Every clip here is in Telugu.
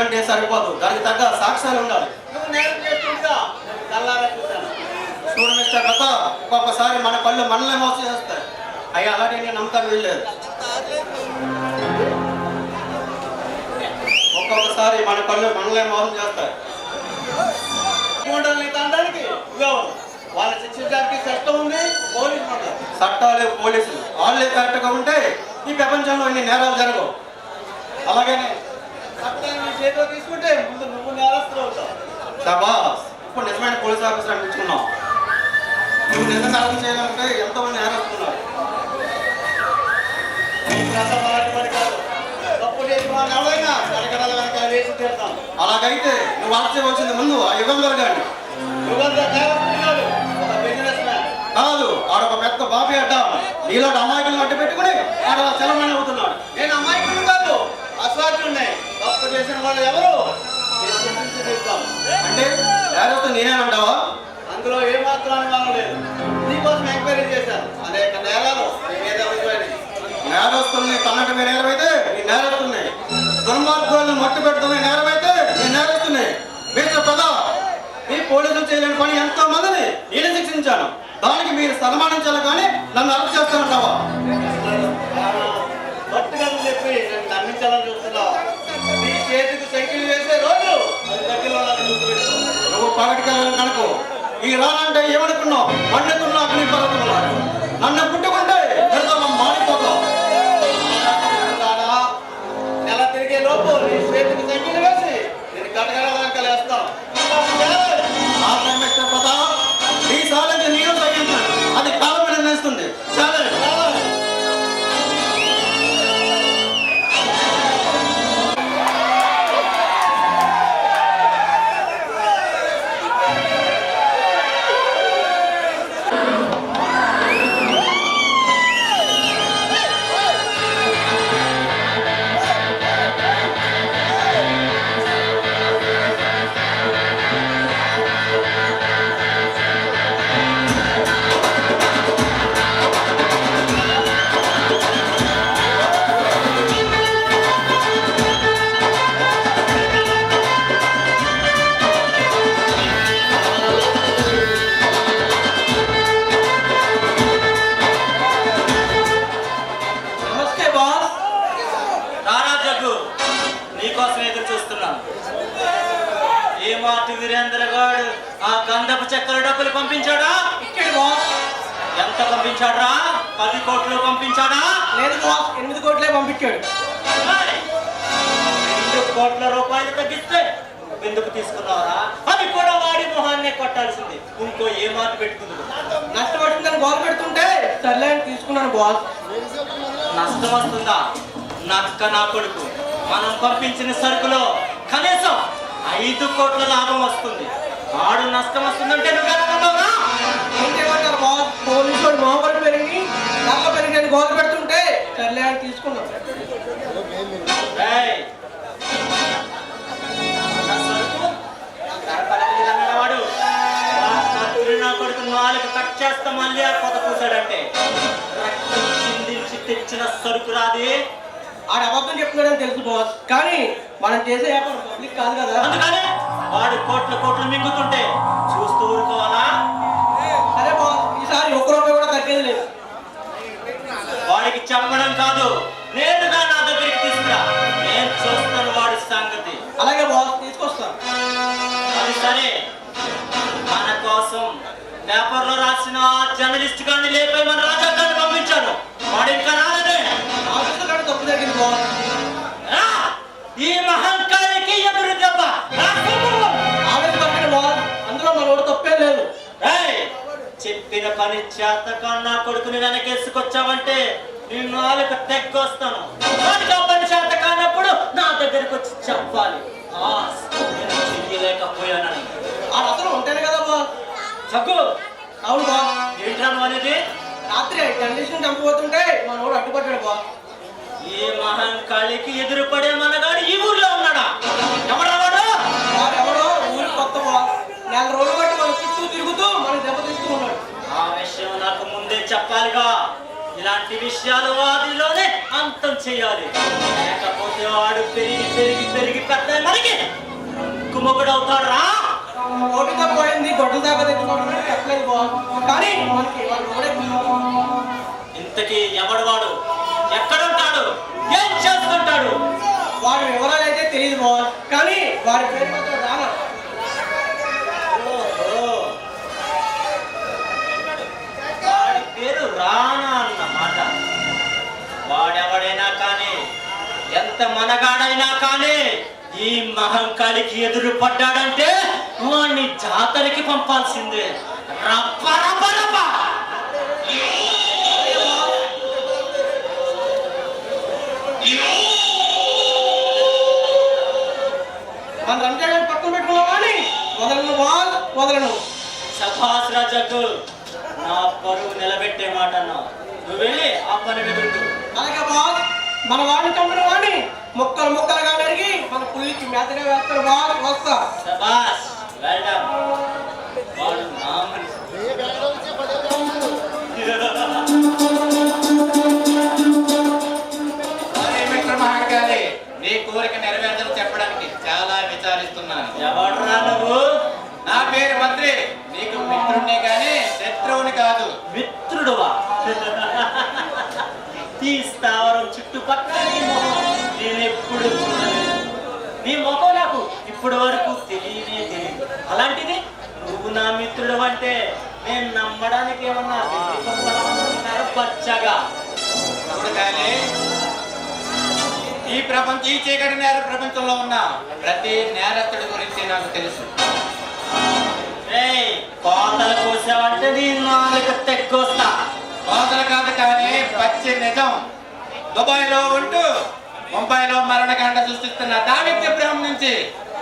చెప్పిందంటే సరిపోదు, దానికి తగ్గ సాక్ష్యాలు ఉండాలి. నువ్వు నేరం చేస్తుండగా కల్లారా చూశాను. చూడు మిస్టర్ లత, ఒక్కొక్కసారి మన కళ్ళు మనల్ని మోసం చేస్తాయి. అయ్యా అలాంటి నేను నమ్మకాలు వెళ్ళలేదు. ఒక్కొక్కసారి మన కళ్ళు మనల్ని మోసం చేస్తాయి. తండ్రికి వాళ్ళ శిక్షించడానికి చట్టం ఉంది, పోలీసులు ఉన్నారు. చట్టాలు పోలీసులు వాళ్ళే కరెక్ట్గా ఉంటే ఈ ప్రపంచంలో ఇన్ని నేరాలు జరగవు. అలాగనే చట్టాన్ని చేతిలో తీసుకుంటే ముందు నువ్వు నేరస్తులు అవుతావు. శబాస్, ఇప్పుడు నిజమైన పోలీస్ ఆఫీసర్ అనిపించుకున్నావు. నువ్వు నిజంగా అర్థం చేయాలంటే ఎంతమంది నేరస్తున్నారు. తప్పు చేసిన ఎవరైనా కడగడల వెనక వేసి తీరుతాం. అలాగైతే నువ్వు ఆశ్చర్యవలసింది ముందు ఆ యుగంధర్ గారిని కాదు, ఆడొక పెద్ద బాబీ అడ్డ నీలాంటి అమాయకులను అడ్డు పెట్టుకుని ఆడ చలమణి అవుతున్నాడు. నేను అమాయకులు కాదు, అసాధ్యున్నాయి. తప్పు చేసిన వాళ్ళు ఎవరు అంటే నేరస్తు నేనేనంటావా? అందులో ఏమాత్రం అనుమానం లేదు. నీకోసం ఎంక్వైరీ చేశాను. అనేక నేరాలు నేరస్తుల్ని కన్నటమే నేరమైతే నీ నేరస్తున్నాయి, దుర్మార్గాలను మట్టు పెడుతున్న నేరమైతే నీ నేరస్తున్నాయి. మిస్టర్ పద, ఈ పోలీసులు చేయలేని పని ఎంతో మందిని నేను శిక్షించాను. దానికి మీరు సన్మానించాలి కానీ నన్ను అరెస్ట్ చేస్తానంటావా? గట్టిగా చెప్పి నేను నమ్మించాలని చూస్తున్నావు. నీ చేతికి సంఖ్యలు వేసే రోజు నువ్వు పగటికెళ్ళాలని కనుకో. ఈ రానంటే ఏమనుకున్నావు? పండుకున్న అగ్ని పర్వతం నన్ను పుట్టుకుంటే మారిపోతావు. నెల తిరిగే లోపు నీ చేతికి సంఖ్యలు వేసి నేను గడగడగా వేస్తాను. ఈ సాలకి నేను తగ్గించాను, అది కాలం నిర్ణయిస్తుంది. చాలా వీరేంద్ర గారు ఆ గంధపు చెక్కల డబ్బులు పంపించాడా? ఇక్కడ బాస్. ఎంత పంపించాడా? 10 కోట్లు పంపించాడా? లేదు బాస్, 8 కోట్లే పంపించాడు. 2 కోట్ల రూపాయలు తగ్గిస్తే ఎందుకు తీసుకున్నావరా? అది కూడా వాడి మొహాన్నే కొట్టాల్సింది. ఇంకో ఏ మాట పెట్టుకుంది? నష్టపడుతుందని గోల్ పెడుతుంటే సర్లే తీసుకున్నాను బాస్. నష్టం వస్తుందా? నక్క నా కొడుకు, మనం పంపించిన సరుకులో కనీసం 5 కోట్ల లాభం వస్తుంది. వాడు నష్టం వస్తుందంటే నువ్వేమన్నావురా? ఇంకేమంటారు బాస్? పోలీసు వాడు మామూలు పెరిగి నల్ల పెరిగి గోల్ పెడుతుంటే సర్లే అని తీసుకున్నాం. వాడు నా కొడుకు 4 కట్ చేస్తా మళ్ళీ ఆ కొత్త కూర్చాడంటే రక్తం చిందించి తెచ్చిన సరుకు రాది. ఆడ అబద్ధం చెప్తున్నాడని తెలుసు బాస్, కానీ మనం చేసే వ్యాపారం పబ్లిక్ కాదు కదా. అందుకని వాడు కోట్లు మింగుతుంటే చూస్తూ ఊరుకోవాలా? సరే బాస్, ఈసారి 1 రూపాయి కూడా తగ్గేది లేదు. వాడికి చెప్పడం కాదు, నేరుగా నా దగ్గరికి తీసుకురా. నేను చూస్తాను వాడి సంగతి. అలాగే బాస్, తీసుకొస్తాను. అది సరే, మన కోసం పేపర్లో రాసిన జర్నలిస్ట్ గారిని లేపై మన రాజా గారిని పంపించాను. వాడు ఇంకా రాలేదే. తప్పు జరిగింది బాస్. ఈ మహంకారికి ఎదురు దెబ్బ. ఆవేశపడిన బాస్, అందులో మనోడు తప్పే లేదు. చెప్పిన పని చేతక నా కొడుకుని వెనకేసుకొచ్చావంటే నేను 4 తెగ్గొస్తాను. వాడికి ఆ పని చేత కానప్పుడు నా దగ్గరికి వచ్చి చెప్పాలి, నేను చెయ్యలేకపోయానని. ఆ రతను ఉంటేనే కదా బాస్. చక్కు, అవును బాస్. ఏంట్రాను అనేది? రాత్రి కండిషన్ చంపిపోతుంటే మనోడు అడ్డుపడ్డాడు బాస్. ఈ మహంకాళికి ఎదురుపడే మనగాడు ఈ ఊర్లో ఉన్నాడా? ఎవడవాడు? ఎవడో ఊరి కొత్త బాస్. 4 రోజులు బట్టి మన చుట్టూ తిరుగుతూ మనకు దెబ్బ తీస్తూ ఉన్నాడు. ఆ విషయం నాకు ముందే చెప్పాలిగా. ఇలాంటి విషయాలు వాదిలోనే అంతం చేయాలి. లేకపోతే వాడు పెరిగి పెరిగి పెరిగి పెద్ద మనకి కుమ్మగుడు అవుతారా? ఓటుగా పోయింది గొడ్డు దాకా తెచ్చుకోవడం చెప్పలేదు బాస్. కానీ మనకి వాడు ఒకడే ఇంతకీ ఎవడు వాడు? ఎక్కడుంటాడు? ఏం చేస్తుంటాడు? వాడి వివరాలు అయితే తెలియదు బాస్. కానీ వాడి పేరు మాత్రం రానా. ఓహో, వాడి పేరు రానా అన్నమాట. వాడెవడైనా కానీ, ఎంత మనగాడైనా కానీ ఈ మహంకాళికి ఎదురు పడ్డాడంటే వాణ్ణి జాతరకి పంపాల్సిందే. రప్ప రప్ప రప్ప. మన రంజాన్ పక్కన పెట్టుకున్నావా అని వదలను బాస్, వదలను. సభాస్ రాజాకు నా పరువు నిలబెట్టే మాట అన్నావు. నువ్వు వెళ్ళి ఆ పని పెట్టు. అలాగే బాస్, మన వాడిని చంపిన వాడిని ముక్కలు ముక్కలుగా నరిగి మన పుల్లికి మేతగా వేస్తారు బాస్. వస్తా. సభాస్, వెల్ డన్. వాడు నా మనిషి. మహంకాళి, నీ కోరిక నెరవేర్చని చెప్పడానికి చాలా విచారిస్తున్నాను. ఎవడురా నువ్వు? నా పేరు మంత్రి. నీకు మిత్రుడిని కానీ శత్రువుని కాదు. మిత్రుడువా? ఈ స్థావరం చుట్టుపక్కల నీ మొహం నేను ఎప్పుడు చూడలేదు. నీ మొహం నాకు ఇప్పటి వరకు తెలియనే తెలియదు. అలాంటిది నువ్వు నా మిత్రుడు అంటే నేను నమ్మడానికి ఏమన్నా పచ్చగా. అవును కానీ ఈ చీకటి నేర ప్రపంచంలో ఉన్న ప్రతి నేరస్తుడి గురించి నాకు తెలుసు. కోతలు కోసావంటే నీ నాలుగు తెక్కొస్తా. కోతలు కాదు కానీ పచ్చి నిజం. దుబాయ్లో ఉంటూ ముంబైలో మరణకాండ సృష్టిస్తున్న దావిద్ ఇబ్రాహిం నుంచి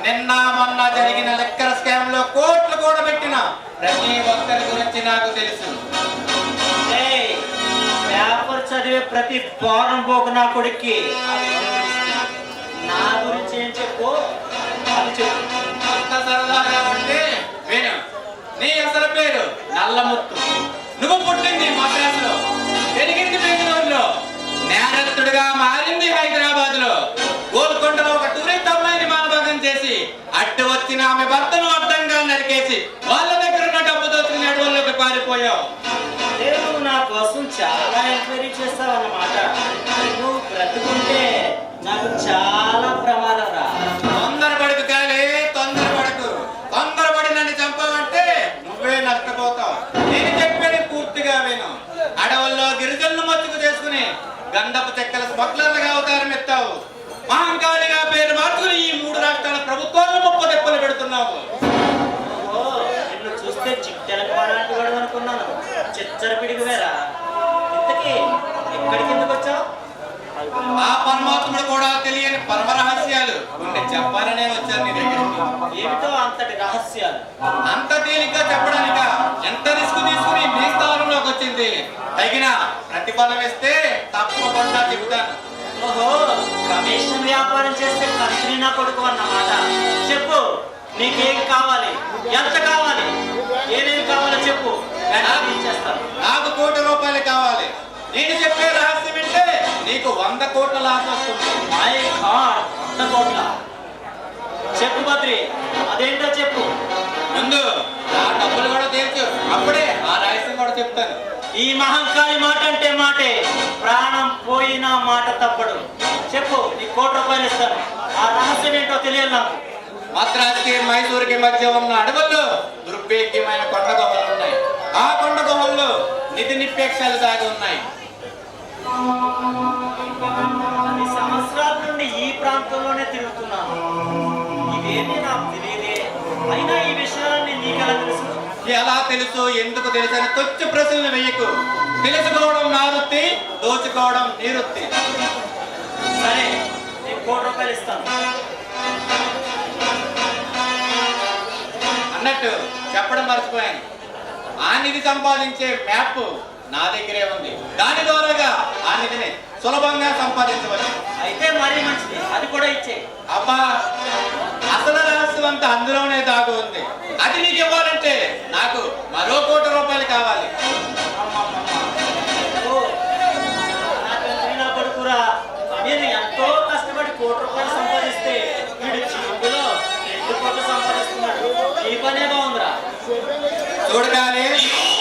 నిన్న మొన్న జరిగిన లెక్కల స్కామ్ లో కోట్లు కూడా పెట్టిన ప్రతి ఒక్కరి గురించి నాకు తెలుసు. పేపర్ చదివే ప్రతి పోరం పోకు నా కొడుక్కి నా గురించి ఏం చెప్పు అది చెప్పు. అంత సరదాగా ఉంటే విను. నీ అసలు పేరు నల్లముత్తు. నువ్వు పుట్టింది మద్రాసులో, పెరిగింది బెంగళూరులో, నేరస్తుడిగా మారింది హైదరాబాద్ లో. గోల్కొండలో ఒక టూరిస్ట్ అమ్మాయిని మానభంగం చేసి అడ్డు వచ్చిన ఆమె భర్తను అడ్డంగా నరికేసి వాళ్ళ దగ్గర ఉన్న డబ్బు దోచుకుని అడవుల్లోకి పారిపోయావు. నువ్వు నా కోసం చాలా ఎంక్వైరీ చేస్తావన్నమాట. నువ్వు బ్రతుకుంటే నాకు చాలా ప్రమాదం రా. తొందరపడకు కాలే, తొందరపడకు. తొందరపడి నన్ను చంపావంటే నువ్వే నష్టపోతావు. నేను చెప్పేది పూర్తిగా విను. అడవుల్లో గిరిజనులు మచ్చుకు చేసుకుని గంధపు చెక్కల స్మగ్లర్లుగా అవతారం ఎత్తావు. మహంకాళిగా పేరు మార్చుకుని ఈ 3 రాష్ట్రాల ప్రభుత్వాలను ముప్పు తెప్పలు పెడుతున్నావు. నిన్ను చూస్తే చిట్టెలకు పడాంటి వాడు అనుకున్నాను. చిచ్చర పిడికి వేరా. ఇంతకీ ఎక్కడికి ఎందుకు వచ్చావు? ఆ పరమాత్ముడు కూడా తెలియని పరమ రహస్యాలు కొన్ని చెప్పాలనే వచ్చాను నీ దగ్గరికి. ఏమిటో అంతటి రహస్యాలు? అంత తేలిగ్గా చెప్పడానిక ఎంత రిస్క్ తీసుకుని మీ స్థానంలోకి వచ్చింది. తగిన ప్రతిఫలం ఇస్తే తప్పకుండా చెబుతాను. ఓహో, కమిషన్ వ్యాపారం చేస్తే కంపెనీ నా కొడుకు అన్నమాట. చెప్పు, నీకేం కావాలి? ఎంత కావాలి? ఏమేమి కావాలో చెప్పు, వెంటనే ఇచ్చేస్తాను. నాకు ₹1,00,00,000 కావాలి. నేను చెప్పే రహస్యం వింటే నీకు 100 కోట్ల లాభం వస్తుంది. మై గాడ్, 100 కోట్ల? చెప్పు బద్రి, అదేంటో చెప్పు. ముందు నా డబ్బులు కూడా తీర్చు, అప్పుడే ఆ రహస్యం కూడా చెప్తాను. ఈ మహంకాళి మాట అంటే మాటే, ప్రాణం పోయినా మాట తప్పడు. చెప్పు, నీ ₹1,00,00,000 ఇస్తాను. ఆ రహస్యం ఏంటో తెలియదు నాకు. మద్రాసుకి మైసూరుకి మధ్య ఉన్న అడవుల్లో దుర్భేద్యమైన కొండ గుహలు ఉన్నాయి. ఆ కొండ గుహల్లో నిధి నిక్షేపాలు దాగి ఉన్నాయి. 10 సంవత్సరాల నుండి ఈ ప్రాంతంలోనే తిరుగుతున్నాను. ఇవేమీ నాకు తెలియదే. అయినా ఈ విషయాలన్నీ నీకెలా తెలుసు? ఎలా తెలుసు, ఎందుకు తెలుసు అని తొచ్చు ప్రశ్నలు వేయకు. తెలుసుకోవడం నా వృత్తి, దోచుకోవడం నీ వృత్తి. సరే, నీకు ₹1,00,00,000 ఇస్తాను. అన్నట్టు చెప్పడం మర్చిపోయాను. ఆ నిధి సంపాదించే మ్యాప్ నా దగ్గరే ఉంది. దాని ద్వారాగా ఆ నిధిని సులభంగా సంపాదించవచ్చు. అయితే మరీ మంచిది, అది కూడా ఇచ్చే. అబ్బా, అసలు రహస్యం అంతా అందులోనే దాగు ఉంది. అది నీకు ఇవ్వాలంటే నాకు మరో ₹1,00,00,000 కావాలి. నా కొడుకురా, నేను ఎంతో కష్టపడి ₹1 సంపాదిస్తే వీడు జీవితంలో 2 కోట్లు సంపాదిస్తున్నాడు. ఈ పనే బాగుందిరా. చూడగాలి,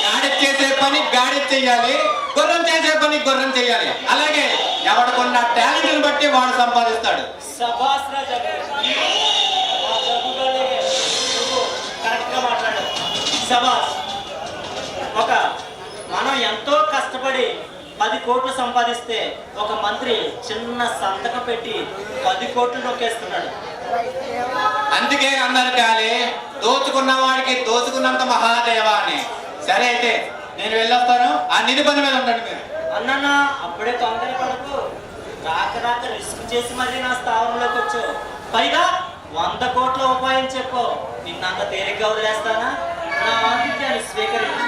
గాడి చేసే పని గాడి చెయ్యాలి, గుర్రం చేసే పని గుర్రం చెయ్యాలి. అలాగే ఎవడుకున్న టాలెంట్ని బట్టి వాడు సంపాదిస్తాడు. సభాస్ రా జగ్గు. ఆ జగ్గుగానే నువ్వు కరెక్ట్ గా మాట్లాడు. సభాస్. మనం ఎంతో కష్టపడి 10 కోట్లు సంపాదిస్తే ఒక మంత్రి చిన్న సంతకం పెట్టి 10 కోట్లు నొక్కేస్తున్నాడు. అందుకే అన్నారు కాలి, దోచుకున్న వాడికి దోచుకున్నంత మహాదేవా అని. సరే అయితే నేను వెళ్ళొస్తాను, ఆ నిధి పని మీద ఉండండి మీరు. అన్న అప్పుడే తొందర పడకు. రాక రిస్క్ చేసి మళ్ళీ నా స్థావరంలోకి వచ్చావు. పైగా 100 కోట్ల ఉపాయం చెప్పు. నిన్నంత తేలిగ్గా వదిలేస్తానా? నా ఆతిథ్యాన్ని స్వీకరించు.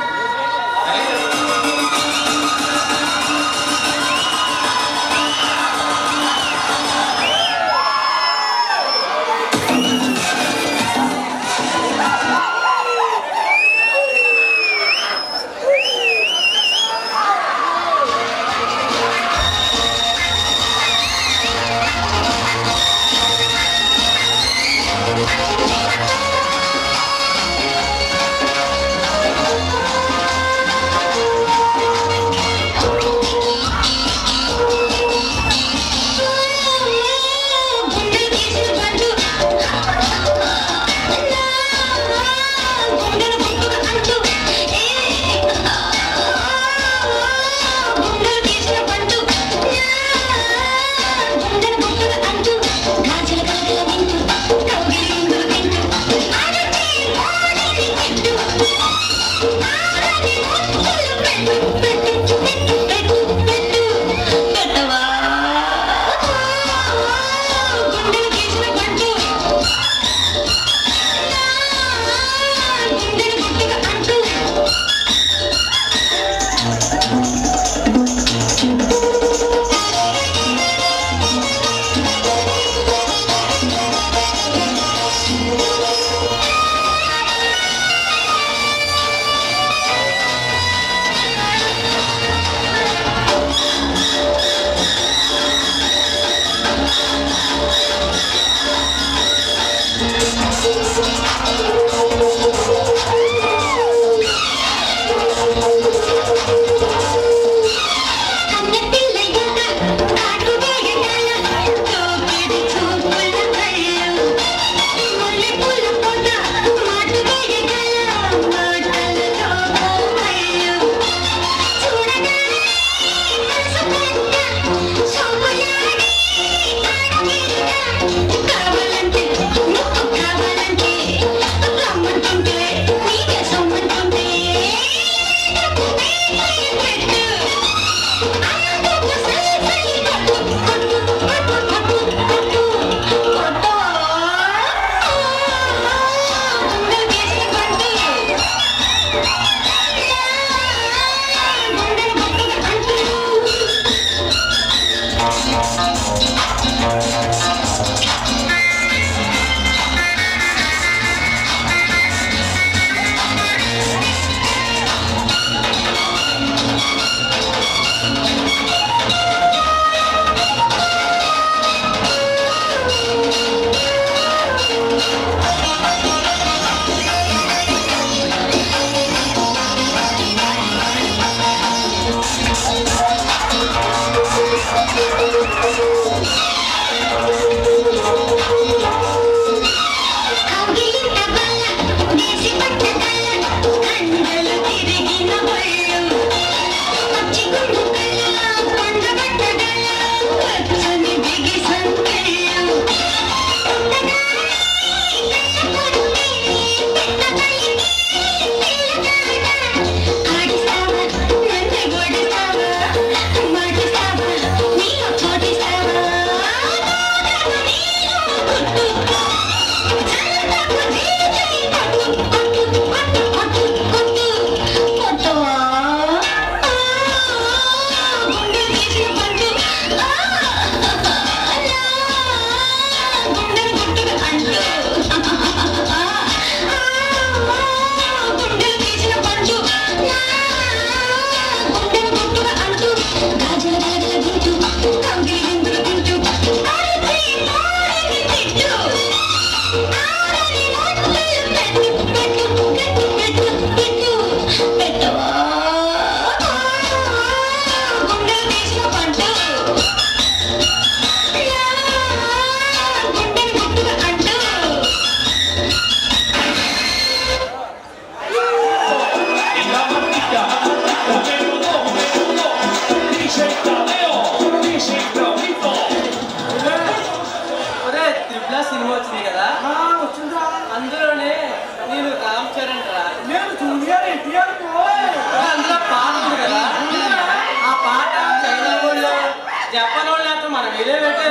ఇదే పెట్టే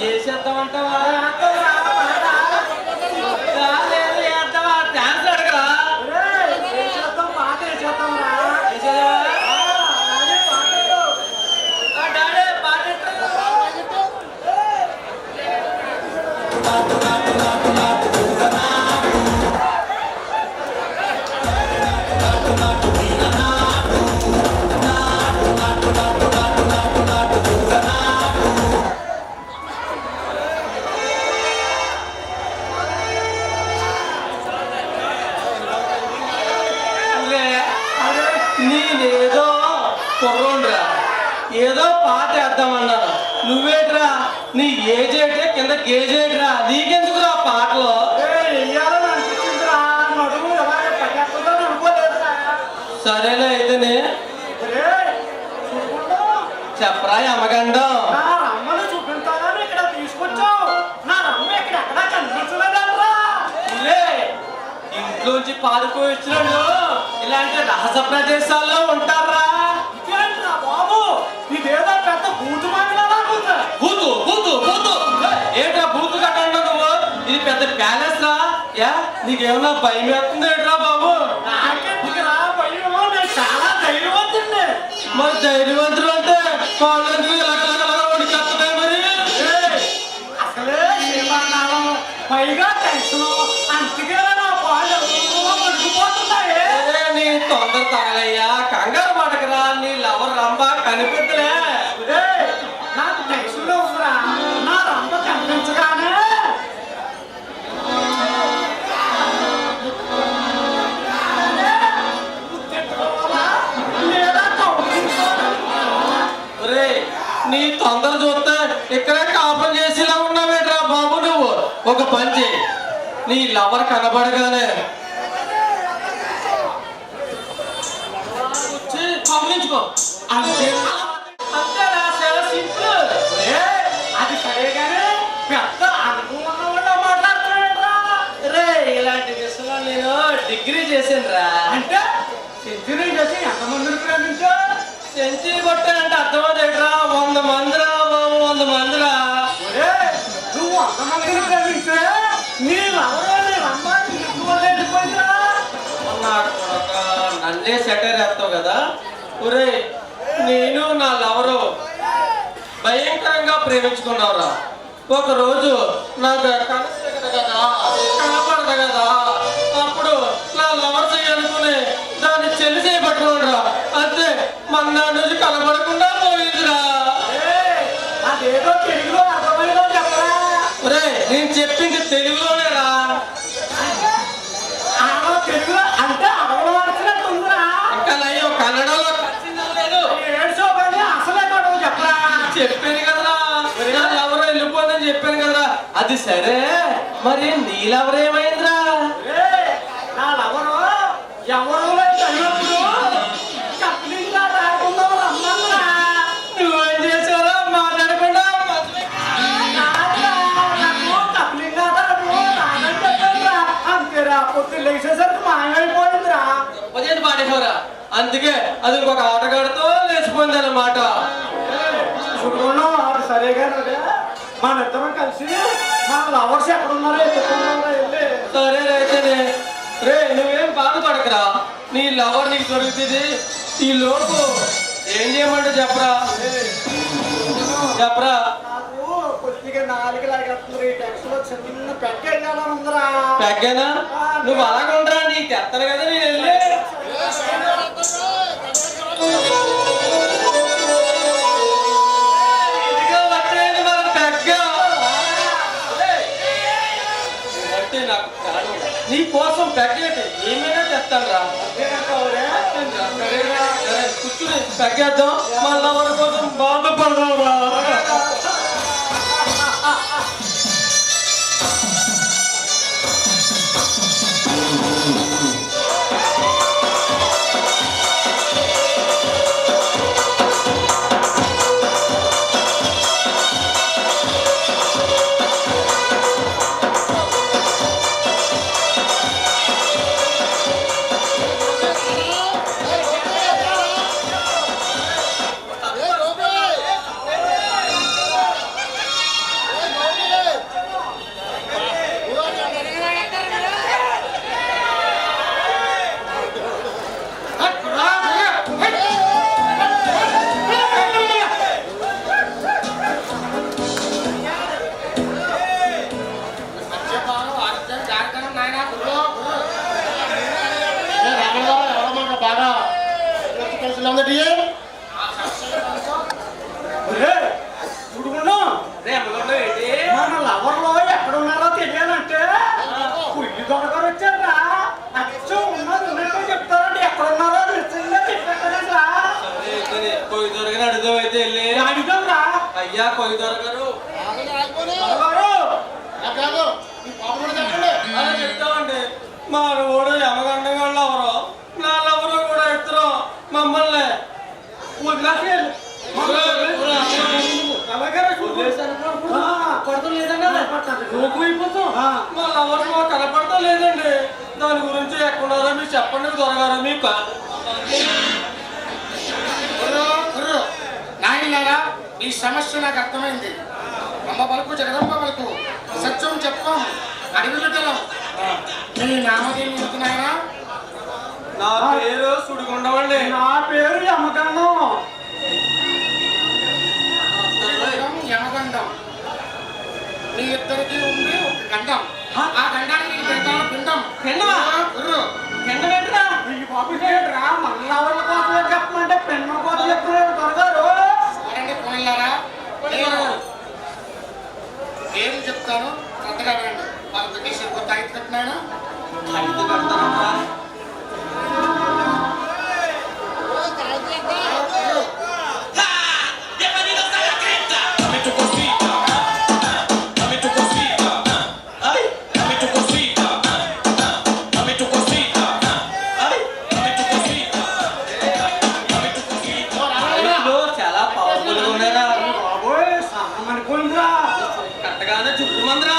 ఏ చేద్దామంటావా లేదు వేద్దామా డాన్స్ అడగరా నేనేదో కుర్రోండ్రా ఏదో పాట వేద్దామన్నాను నువ్వేట్రా నీ ఏజేటే కింద గేజేట్రా నీకెందుకురా పాటలో సరేలే అయితేనే చెప్పరా అమ్మగండం ఇంట్లోంచి పారిపోయిచ్చినాడు ఇలాంటి రహస్య ప్రదేశాల్లో ఉంటారా బాబు ఇదేదో పెద్ద బూతు బూతు బూతు బూతు ఏంట్రా బూతు కట్టండి నువ్వు ఇది పెద్ద ప్యాలెస్ రా యా నీకేమన్నా భయం వేస్తుంది ఏంట్రా బాబు చాలా ధైర్యవంతుడి మరి ధైర్యవంతుడు అంటే వాళ్ళందరూ వణికేస్తున్నాయి మరి అసలే పైగా టెన్షన్ అందుకే నీ తొందర తాగలయ్యా కంగారు పడకరా నీ లవర్ రంబ కనిపించలే నాకు టెన్షన్ లో ఉందిరా నా రంబ కనిపించగానే నీ తొందర చూస్తే ఇక్కడే కాపం చేసేలా ఉన్నావేట్రా బాబు నువ్వు ఒక పని చేయి నీ లవర్ కనబడగానే గమనించుకో అంతే అంతేరా చాలా సింపుల్ అది సరేగానే పెద్ద అనుకున్న మాట్లాడుతున్నాడు రే ఇలాంటి విషయంలో నేను డిగ్రీ చేసాను రా అంటే సెంచరీ చేసి ఎంతమందిని ప్రేమించా సెంచరీ కొట్టానంటే అర్థమవుతాయిట్రా 100 మందిరా బాబు 100 మందిరా నువ్వు 100 మందిని ప్రేమించే నీ నన్నే సెటర్ వేస్తావు కదా ఒరే నేను నా లవరు భయంకరంగా ప్రేమించుకున్నావురా ఒకరోజు నాకు కనపడదు కదా అప్పుడు నా లవర్ చేయనుకుని దాన్ని చెల్లి చేయబట్టుకోనరా అంతే మన నుంచి కనబడకుండా పోయిందిరా అదేదో తెలుగులో అర్థమైందో చెప్పరా ఒరే నేను చెప్పింది తెలుగులోనే రా తెలుగులో అంటే కన్నడలో అసలే చెప్పరా చెప్పాను కదరా ఎవరో వెళ్ళిపోదని చెప్పాను కదరా అది సరే మరి నీ లవర్ ఏమైందిరా నా లవరు ఎవరు నువ్వేం చేసావురా మాట్లాడకుండా అంతేరా పొద్దు లేచేసరికి మాయమైపోయిందిరా ఉదయం పాడేసావురా అందుకే అది ఇంకొక ఆటగాడితో లేచిపోయింది అన్నమాట ఆట సరేగా మన ఇద్దరం కలిసి మన లవర్స్ ఎక్కడున్నారో సరే అయితేనే రే నువ్వేం బాధపడకరా నీ లవర్ నీకు దొరుకుతుంది ఈ లోపు ఏం చేయమంటే చెప్పరా చెప్పరా కొద్దిగా 4 లాగేస్తుంది టెక్స్ట్లో చిన్న పెగ్గేయాలని ఉందిరా పెగ్గేనా నువ్వు అలాగుండరా నీకు తెస్తాను కదా నేను వెళ్ళి ఇదిగో వచ్చేది మన పెగ్గ అంటే నాకు నీ కోసం పెగ్గేటి ఏమైనా తెస్తాను రా కూర్చుని పెగ్గేద్దాం మళ్ళీ మన కోసం బాధపడదాం రా అడిగితే వెళ్ళి అడిగారా అయ్యా కొయ్య దొరకరు అలా చెప్తామండి మా ఓడు ఎమగండ వాళ్ళు ఎవరు నాళ్ళెవరు కూడా ఇద్దరు మమ్మల్ని కనపడతా లేదండి దాని గురించి ఎక్కడున్నారో మీరు చెప్పండి దొరగారు మీకు నాయనలారా ఈ సమస్య నాకు అర్థమైంది. అమ్మ పలుకు జగదంబ పలుకు సత్యం చెప్పం అడిగినట్టలం నీ నామదేవి చెప్తున్నాయనా? నా పేరు సుడిగుండవండి. నా పేరు యమగండం. యమగండం మీ ఇద్దరికి ఉంది ఒక గండం. ఆ గండానికి నీకు పెడతాను పిండం. పిండమా? గుర్రు పిండం ఏంట్రా? ఈ బాబు చేయడరా మల్లవల కోసం చెప్పమంటే పెన్మ కోసం చెప్తున్నాడు దొరగారు. చూడండి పోయినారా నేను చెప్తాను కొత్తగా రండి. వాళ్ళ దేశం కొత్త ఐదు కట్టినాయన ఐదు కడతానమ్మా. చాలా పవర్ఫుల్ గా ఉన్నారా బాబోయ్ సన్నం అనుకుందా. కరెక్ట్గానే చుట్టూ మందిరా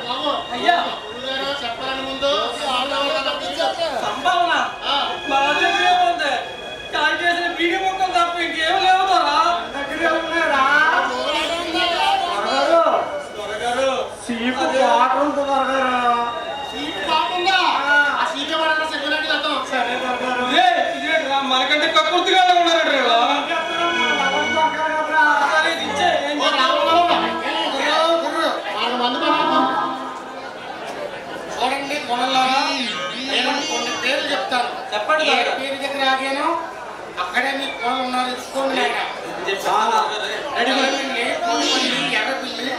బాబు అయ్యా చెప్పాలని ముందు సంభావన బాగా ఉంది. కాల్ చేసిన బీడి మొక్కలు తప్ప ఇంకేం లేవు దొరా. దగ్గరే ఉన్నారా దొరగారు. దొరగారు సీపు బాగా ఉంటుంది దొరగారు. సీటు బాగుందా? ఆ సీటు పడాలి సెక్యూరిటీ అర్థం. సరే దొరగారు. ఇదేంట్రా మనకంటే కక్కుర్తిగా ఉన్నారంట చూడండి కొనలారా నేను కొన్ని పేర్లు చెప్తాను. చెప్పండి ఏ దొరగారు. పేరు దగ్గర ఆగాను అక్కడే మీ కొనలు ఉన్నారు ఇచ్చుకోండి. ఎర్రపిల్లి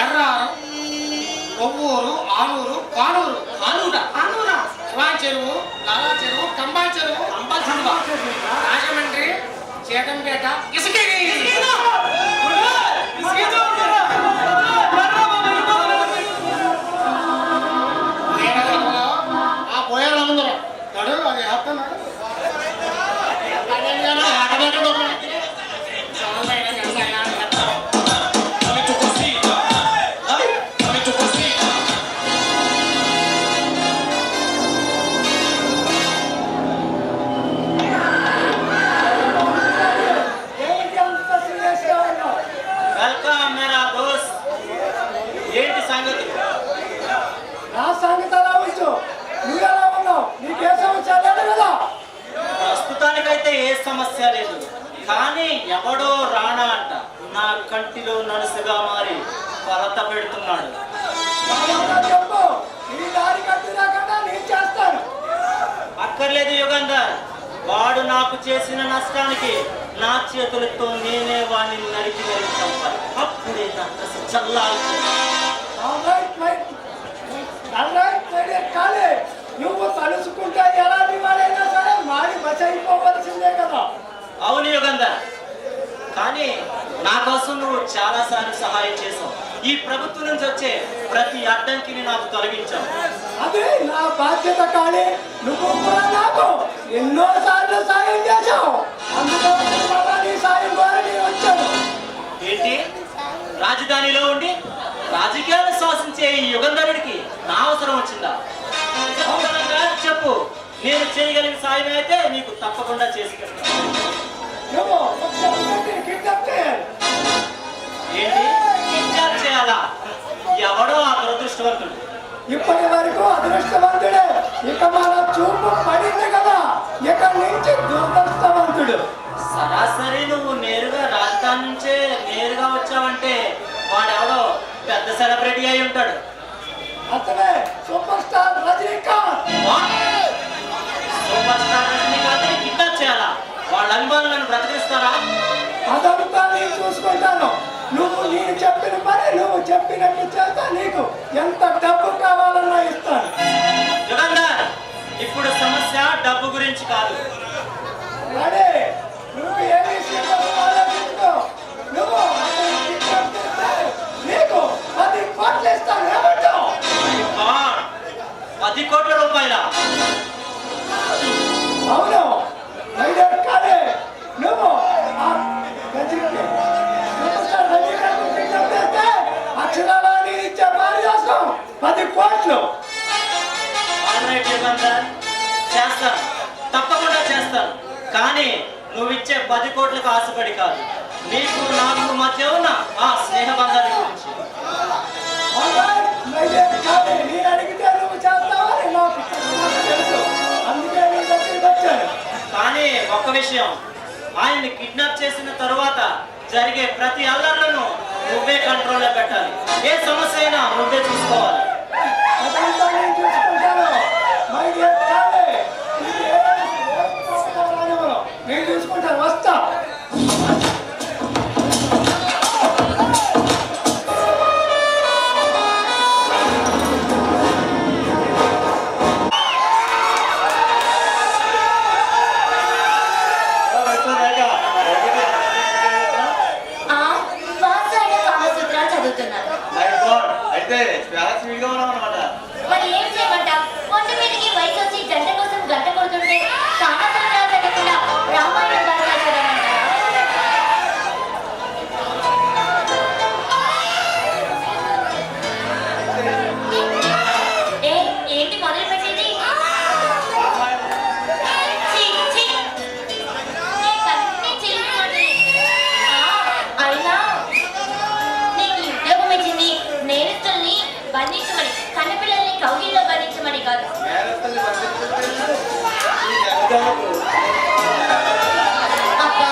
ఎర్రారం కొవ్వూరు ఆనూరు కానూరు ఆనూరా శివాన్ చెరువు లాలా చెరువు కంబా చెరువు రాజమండ్రి చేతంపేట ఇసుకేరి ఆ పోయారు అందరూ నడు అది ఆపుతున్నాడు. వెల్కమ్ మేరా దోస్త్. ఏంటి సంగతి? నా సంగతి అలా ఉంచు. నువ్వు ఎలా ఉన్నావు? నీకే సమస్య లేదు కదా. ప్రస్తుతానికైతే ఏ సమస్య లేదు, కానీ ఎవడో రాణా అంట నా కంటిలో నలుసుగా మారి కొలత పెడుతున్నాడు. బాగా చెప్పు. ఈ దారి కట్టినాకన్నా నేను చేస్తాను. అక్కర్లేదు యుగంధర్, వాడు నాకు చేసిన నష్టానికి నా చేతులతో నేనే వాడిని నరికి చంపాలి. అప్పుడే నా కసి చల్లారుతుంది. కానీ నువ్వు తలుసుకుంటే ఎలాంటి వాడైనా సరే మాడి బచైపోవలసిందే కదా. అవును యుగంధర్, కానీ నా కోసం నువ్వు చాలాసార్లు సహాయం చేసావు. ఈ ప్రభుత్వం నుంచి వచ్చే ప్రతి అడ్డంకిని నాకు తొలగించావు. అదే నా బాధ్యత. కానీ నువ్వు కూడా నాకు ఎన్నో సార్లు సాయం చేశావు. అందులో నీ సాయం ద్వారా నేను వచ్చాను. ఏంటి, రాజధానిలో ఉండి రాజకీయాలను శాసించే ఈ యుగంధరుడికి నా అవసరం వచ్చిందా? చెప్పు, నేను చేయగలిగిన సాయం అయితే నీకు తప్పకుండా చేసి పెడతాను. నువ్వు ఒకసారి కిడ్నాప్ చేయాలి. ఏంటి, కిడ్నాప్ చేయాలా? ఎవడో ఆ దురదృష్టవంతుడు. ఇప్పటి వరకు అదృష్టవంతుడే. ఇక మన చూపు పడింది కదా, ఇక నుంచి దురదృష్టవంతుడు. సరాసరి నువ్వు నేరుగా రాజధాని నుంచే నేరుగా వచ్చావంటే వాడెవడో పెద్ద సెలబ్రిటీ అయి ఉంటాడు. అతనే super star Rajinikanth. Super star రజనీకాంత్ని కిడ్నాప్ చేయాలా? వాళ్ళ అభిమానులు నన్ను బ్రతికిస్తారా? అదంతా నేను చూసుకుంటాను. నువ్వు నేను చెప్పిన పని నువ్వు చెప్పినట్టు చేస్తా. నీకు ఎంత డబ్బు కావాలన్నా ఇస్తాను. యుగంధర్, ఇప్పుడు సమస్య డబ్బు గురించి కాదు. అదే నువ్వు ఏ విషయం కోసం ఆలోచించుకో. నువ్వు అతన్ని కిడ్నాప్ చేస్తే నీకు 10 కోట్లు ఇస్తాను. ఏమంటావు? 10 కోట్ల రూపాయల అవును, రైడర్ కాదే. నువ్వు ఆ రజనీకి సూపర్ స్టార్ రజనీకాంత్ కిడ్నాప్ చేస్తే అక్షరాల నేను ఇచ్చే పారితోషికం 10 కోట్లు. ఆల్రైట్ యుగంధర్, చేస్తాను, తప్పకుండా చేస్తాను. కానీ నువ్వు ఇచ్చే 10 కోట్లకు ఆశపడి కాదు, నీకు నాకు మధ్య ఉన్న ఆ స్నేహబంధాల గురించి. ఆల్రైట్, రైడర్ కాదే. నేను అడిగితే నువ్వు చేస్తావని నాకు తెలుసు. అందుకే నీ దగ్గరికి వచ్చాను. కానీ ఒక్క విషయం, ఆయన్ని కిడ్నాప్ చేసిన తరువాత జరిగే ప్రతి అల్లర్లను నువ్వే కంట్రోల్లో పెట్టాలి. ఏ సమస్య అయినా నువ్వే చూసుకోవాలి. అదంతా నేను చూసుకుంటాను. మై డియర్ కాదే, ఇది నేను చూసుకుంటాను. వస్తా. అయితే చాలా స్పీడ్గా ఉన్నాం అనమాట. మరి ఏం చేయమంటావు? కొండ మీదకి వయసు వచ్చి జంట కోసం గంట కొడుతుంటే కామసూత్రాలు పెట్టకుండా రామాయణం బాగా చదవమంటారా? ఏంటి మొదలు పెట్టేది? అయినా నీకు ఉద్యోగం ఇచ్చింది నేరస్తుల్ని బంధించమని, కన్నపిల్లల్ని కౌగిల్లో బంధించమని కాదు. అబ్బా,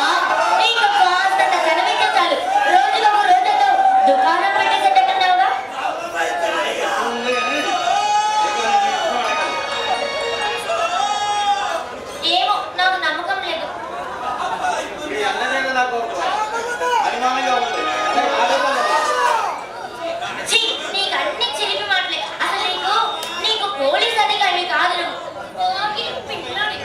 నీకు కాస్తంత కనవిస్తే చాలు రోజుకొక రోజుతో దుకాణం పెట్టేసేటట్టున్నావుగా. ఏమో, నాకు నమ్మకం లేదు. నాకు అనుమానంగా ఉంది. ఛీ, నీకు అన్ని చిలిపి మాటలే. అసలు నీకు పోలీస్ అధికారి కాదు, నువ్వు పిల్లడి.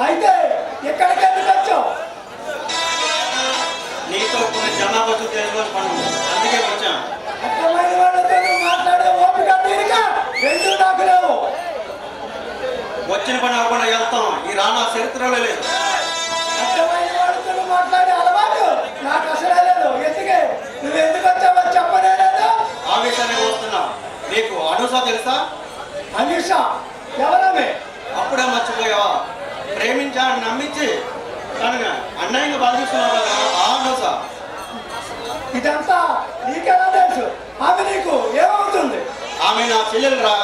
అయితే ఎక్కడికి ఎందుకు వచ్చావు? నీతో కొన్ని జనాభా తెలుసుకొని పనులు అందుకే వచ్చాను. అర్థమైన వాళ్ళతో నువ్వు మాట్లాడే ఓపిక తీరిక రెండు నాకు లేవు. వచ్చిన పని అవ్వకుండా వెళ్తాం. ఈ రానా చరిత్రలో లేదు. అర్థమైన వాళ్ళతో నువ్వు మాట్లాడే అలవాటు నాకు అసలే లేదు. ఎందుకే నువ్వు ఎందుకు వచ్చావో చెప్పనే లేదు. ఆవేశానికి వస్తున్నాం. నీకు అనుస తెలుసా? అనీష ఎవరమే? అప్పుడే మర్చిపోయావా? ప్రేమించాలని నమ్మించి తనని అన్యాయంగా బాధిస్తున్నావు కదా ఆ అనుస. ఇదంతా నీకెలా తెలుసు? ఆమె నీకు ఏమవుతుంది? ఆమె నా చెల్లెలు రా.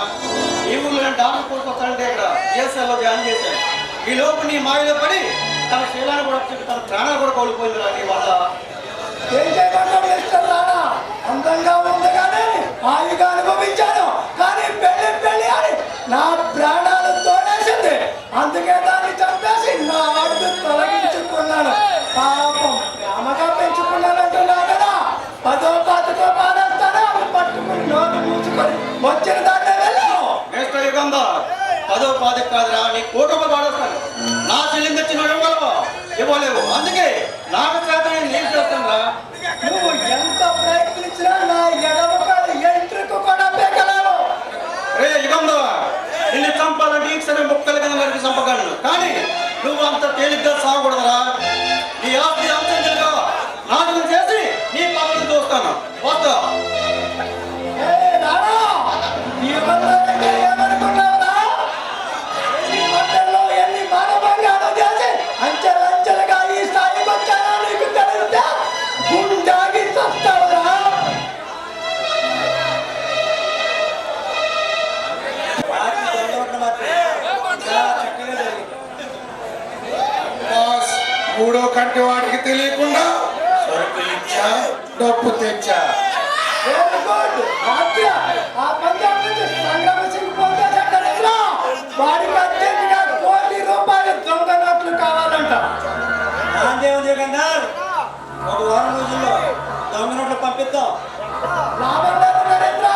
ఈ ఊళ్ళో నేను డాక్టర్ కోరుకొస్తానంటే ఇక్కడ జిఎస్ఎల్లో జాయిన్ చేశాను. ఈ లోపు నీ మాయలో పడి తన శీలాన్ని కూడా తన ప్రాణాలు కూడా కోల్పోయింది రా నీ వల్ల. ఏం చేయమంటావు మిస్టర్ రాణా? అందంగా ఉండగానే హాయిగా అనుభవించాను, కానీ పెళ్లి పెళ్లి అని నా ప్రాణాలు తోడేసింది. అందుకే దాన్ని చంపేసి నా అడ్డు తొలగించుకున్నాను. పాపం ప్రేమగా పెంచుకున్నానంటున్నా కదా. 10వ పాతకో పాదేస్తాను. అవి పట్టుకుని నోరు మూసుకొని వచ్చిన దాన్నే వెళ్ళావు. మిస్టర్ యుగంధర్, 10వ పాదకి కాదురా నీ కూటమి పాడేస్తాను. నా చెల్లింది తెచ్చిన ఇవ్వగలవా? ఇవ్వలేవు. అందుకే నాకు చేత నేను చేస్తాను రా. నువ్వు ఎంత ప్రయత్నించినా నా ఎడమకాలు ఎంట్రుకు కూడా పెగలేవు. రే యుగంధర్, నిన్ను చంపాలంటే ఈ సరే ముక్కల కింద వరకు చంపగలను, కానీ నువ్వు అంత తేలిగ్గా సాగకూడదురా. నీ ఆస్తి అంచెంచెలుగా నాశనం చేసి నీ పాపను చూస్తాను. వస్తా. రాణా, ఈ బంధాలంటే ఏమనుకున్నావురా? ఈ మండల్లో ఎన్ని మానవాళిగానో చేసి అంచెలంచెలుగా ఈ స్థాయికి వచ్చానో నీకు తెలిస్తే గుండాగి చస్తావురా. బాస్, మూడో కంటి వాడికి తెలియకుండా సరుకులు ఇచ్చా, డబ్బు తెచ్చా. Very good. రాత్రి ఆ పంజాబ్ నుంచి సంగ్రామ సింగ్ పోతే చక్కరేలా వాడికి అత్యంతగా ₹1,00,00,000 దొంగ నోట్లు కావాలంట. ఒక వారం రోజుల్లో దొంగ నోట్లు పంపిద్దాం. లాభం లేదు నరేంద్ర.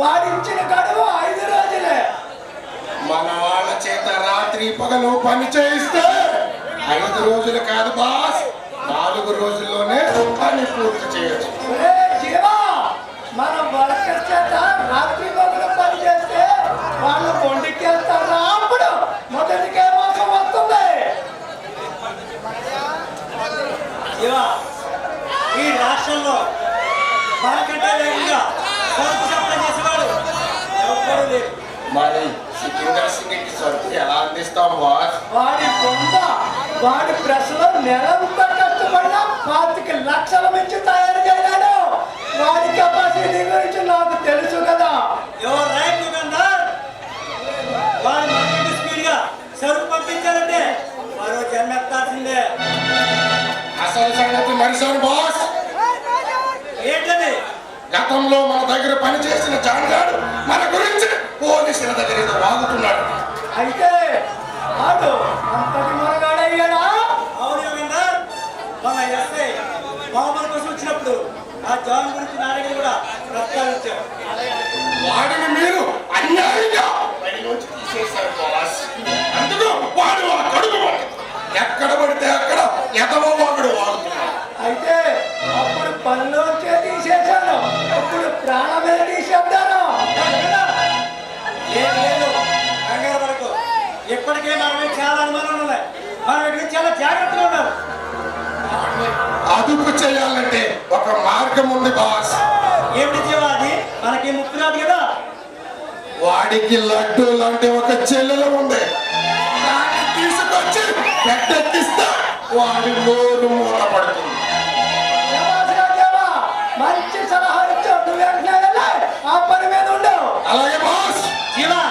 వాడిచ్చిన గడువు 5 రోజులే. మన వాళ్ళ చేత రాత్రి పగలు పని చేయిస్తే 5 రోజులు కాదు బాస్, 4 రోజుల్లోనే పని పూర్తి చేయొచ్చు. ఒరే జీవా, మన వర్కర్స్ చేత రాత్రి పగలు పని చేస్తే వాళ్ళు కొండెక్కేస్తారా? అప్పుడు మొదటికే మాసం వస్తుంది. ఈ రాష్ట్రంలో మనకంటే వేగంగా సరుకు సప్లై చేసేవాడు ఎవ్వరూ లేరు. మరి సికిందర్ సింగ్ కి సరుకు ఎలా అందిస్తాం బాస్? వాడి బొమ్మ వాడి ప్రెస్లో నెలంతా కష్టపడినా 25 లక్షల నుంచి తయారు చేయలేడు. వాడి కెపాసిటీ గురించి నాకు తెలుసు కదా. ఎవరు రైట్ యుగంధర్? వాడు మనకంటే స్పీడ్ గా సరుకు పంపించారంటే మరో జన్మెత్తాల్సిందే. అసలు సంగతి మరిసాను బాస్. ఏంటది? గతంలో మన దగ్గర పనిచేసిన జాన్గాడు మన గురించి పోలీసుల దగ్గర ఏదో వాగుతున్నాడు. అయితే వాడు అంతటి మనగాడయ్యాడా? అవును యుగంధర్, మన ఎస్ఐ మామూలు కోసం వచ్చినప్పుడు ఆ జాన్ గురించి నా దగ్గర కూడా ప్రస్తావించారు. వాడిని మీరు అన్యాయంగా పని నుంచి తీసేశారు బాస్. అందుకు వాడు ఆ కడుపు వాడు ఎక్కడ పడితే అక్కడ ఎదవ వాడు వాడుతున్నాడు. అయితే అప్పుడు పనిలోంచే తీసేశాను, ఇప్పుడు ప్రాణమే తీసేద్దాను. లేదు కంగారు పడకు. ఇప్పటికే మనమే చాలా అనుమానాలు ఉన్నాయి. మనం ఇక్కడికి చాలా జాగ్రత్తగా ఉన్నాం. అదుపు చేయాలంటే ఒక మార్గం ఉంది బాస్. ఏమిటి జీవా అది? మనకి ముక్కు రాదు కదా. వాడికి లడ్డు లాంటి ఒక చెల్లెలు ఉంది. దాన్ని తీసుకొచ్చి గడ్డెక్కిస్తే వాడి నోరు మూత పడుతుంది. శభాష్గా దేవా, మంచి సలహా ఇచ్చావు. నువ్వు వెంటనే వెళ్ళి ఆ పని మీద ఉండవు. అలాగే బాస్. జీవా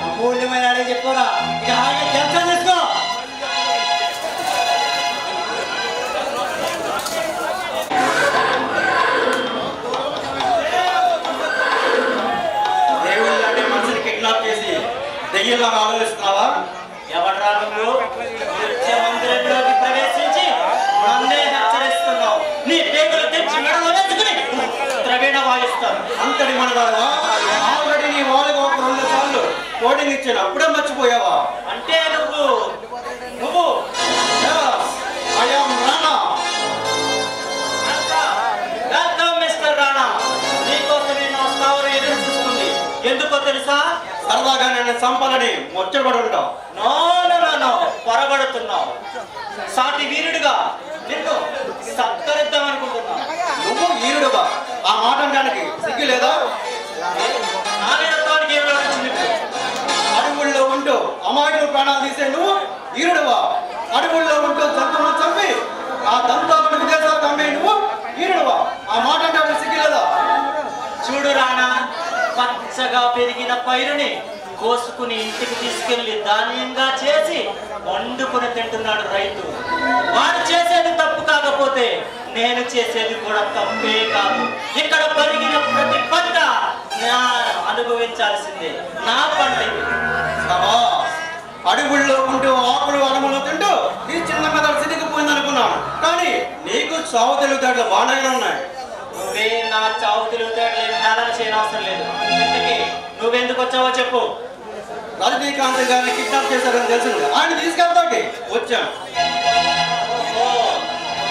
అమూల్యమైన అడిగి చెప్పుకోరా. ఇక హాయిగా జల్సా చేసుకో. దేవుళ్ళు అంటే మనిషిని కిడ్నాప్ చేసి దెయ్యంలాగా ఆలోచిస్తున్నావా? ఎవడ్రా నువ్వు? నృత్య మందిరంలోకి ప్రవేశించి నన్నే హెచ్చరిస్తున్నావు. నీ పేగులు తెచ్చి మెడలో వేసుకుని ద్రవిణ వాయిస్తాను. అంతటి మనగాడువా? ఆల్రెడీ నీ వాళ్ళకి ఒక 2 సార్లు కోడింగ్ ఇచ్చాను, అప్పుడే మర్చిపోయావా? అంటే నువ్వు సంపాలని ముచ్చబడి ఉంటావు. నో పొరబడుతున్నావు. సాటి వీరుడిగా నిన్ను సత్కరిద్దాం అనుకుంటున్నావు. నువ్వు వీరుడువా? ఆ మాట అనడానికి సిగ్గు లేదా? నా వీరత్వానికి ఏం వచ్చింది? అడవుల్లో ఉంటూ అమాయకులు ప్రాణాలు తీసే నువ్వు వీరుడువా? అడవుల్లో ఉంటూ జంతువులను చంపి ఆ దంతాలను విదేశాలకు అమ్మే నువ్వు వీరుడువా? ఆ మాట అంటే సిగ్గు లేదా? చూడు రాణా, పచ్చగా పెరిగిన పైరుని కోసుకుని ఇంటికి తీసుకెళ్లి ధాన్యంగా చేసి వండుకుని తింటున్నాడు రైతు. వాడు చేసేది తప్పు కాకపోతే నేను చేసేది కూడా తప్పే కాదు. ఇక్కడ పెరిగిన ప్రతి పంట అనుభవించాల్సిందే. నా పంట ఇది. అడవుల్లో ఉంటూ ఆకులు అడవుల్లో తింటూ నీ చిన్న కథ సిరిగిపోయింది అనుకున్నాను. కానీ నీకు చావు తెలుగుతాడు బాగానే ఉన్నాయి. నువ్వే నా చావు తిరుగుతాడు హేళన చేయనవసరం లేదు. ఇంతకీ నువ్వెందుకు వచ్చావో చెప్పు. రజనీకాంత్ గారిని కిడ్నాప్ చేశారని తెలిసింది. ఆయన తీసుకెళ్తాకి వచ్చాను.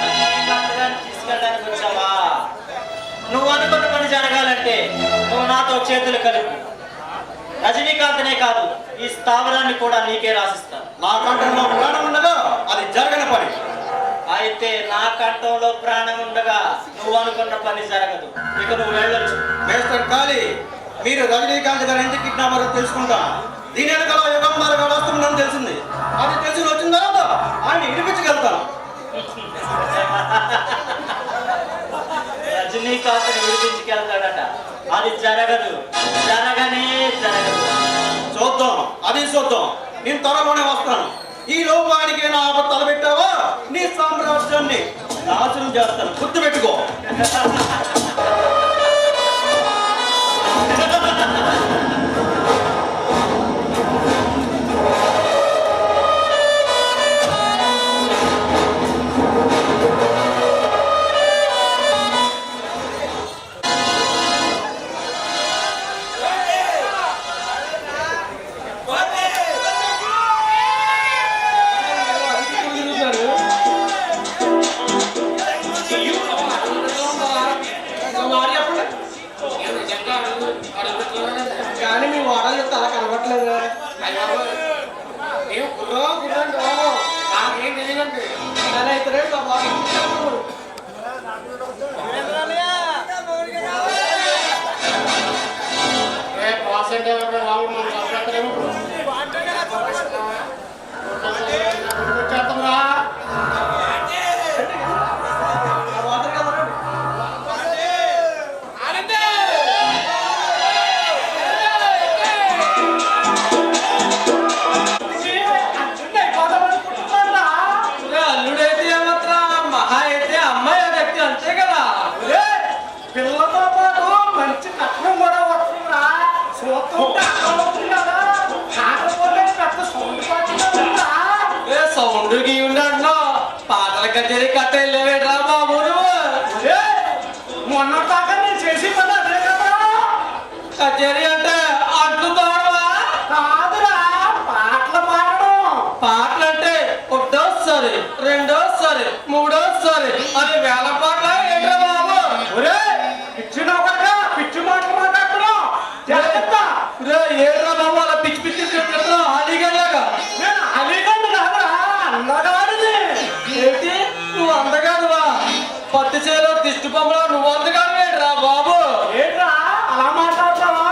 రజనీకాంత్ గారిని తీసుకెళ్ళడానికి వచ్చావా? నువ్వు అనుకున్న పని జరగాలంటే నువ్వు నాతో చేతులు కలిపి రజనీకాంత్నే కాదు ఈ స్థావరాన్ని కూడా నీకే రాసిస్తాను. నా కంఠంలో ప్రాణం ఉండగా అది జరగని పని. అయితే నా కంఠంలో ప్రాణం ఉండగా నువ్వు అనుకున్న పని జరగదు. ఇక నువ్వు వెళ్ళొచ్చు. మిస్టర్ కాళీ, మీరు రజనీకాంత్ గారు ఎందుకు కిడ్నాపర్ తెలుసుకుంటాను. దీని వెనకాల యుగంధర గారు వస్తుందని తెలిసింది. అది తెలిసి వచ్చిన తర్వాత ఆయన ఇడిపించగలుగుతాను. రజనీకాంత్ని విడిపించుకెళ్తాడట. అది జరగదు, జరగనే జరగదు. చూద్దాం, అది చూద్దాం. నేను త్వరలోనే వస్తాను. ఈ లోపానికి నా ఆపద తలపెట్టావా నీ సామ్రాజ్యాన్ని నాశనం చేస్తాను. గుర్తుపెట్టుకో. కానీ మీ వాడలు చెప్తే అలా కనబట్లేదు. నాకేం తెలియదండి. అయితే అల్లుడైతే ఏమత్రా, మహా అయితే అమ్మాయి వ్యక్తి అంతే కదా. పిల్లతో పాటు మంచి కట్నం కూడా వస్తుందా? చూస్తుంటే అర్థమవుతుంది కదా. కాకపోతే పెద్ద సౌండ్ పట్టిందా? సౌండ్ గీవుండి అంటున్నావు. పాటల కచేరీ కట్ట వెళ్ళేవేట్రా బాబు నువ్వు? మొన్న దాకా నేను చేసి పని అదే కదా. కచేరీ అంటే అడ్డు తోడవా? కాదురా, పాటలు పాడడం. పాటలు అంటే ఒకటోసారి, రెండోసారి, మూడోసారి అని వేల పాటల ఏంట్రా బాబు? ఇచ్చిన పిచ్చి మాటలు మాట్లాడుతున్నావు. జాగ్రత్త. ఏడ్రా బాబు అలా పిచ్చి పిచ్చి తిరుగుతున్నావు అలీగడ్లాగా? నేను అలీగండి కాదురా, అందగాడిని. ఏంటి నువ్వు అందగాదువా? పత్తి చేలో దిష్టి బొమ్మలో నువ్వు అందగాడు ఏంట్రా బాబు? ఏంట్రా అలా మాట్లాడతావా?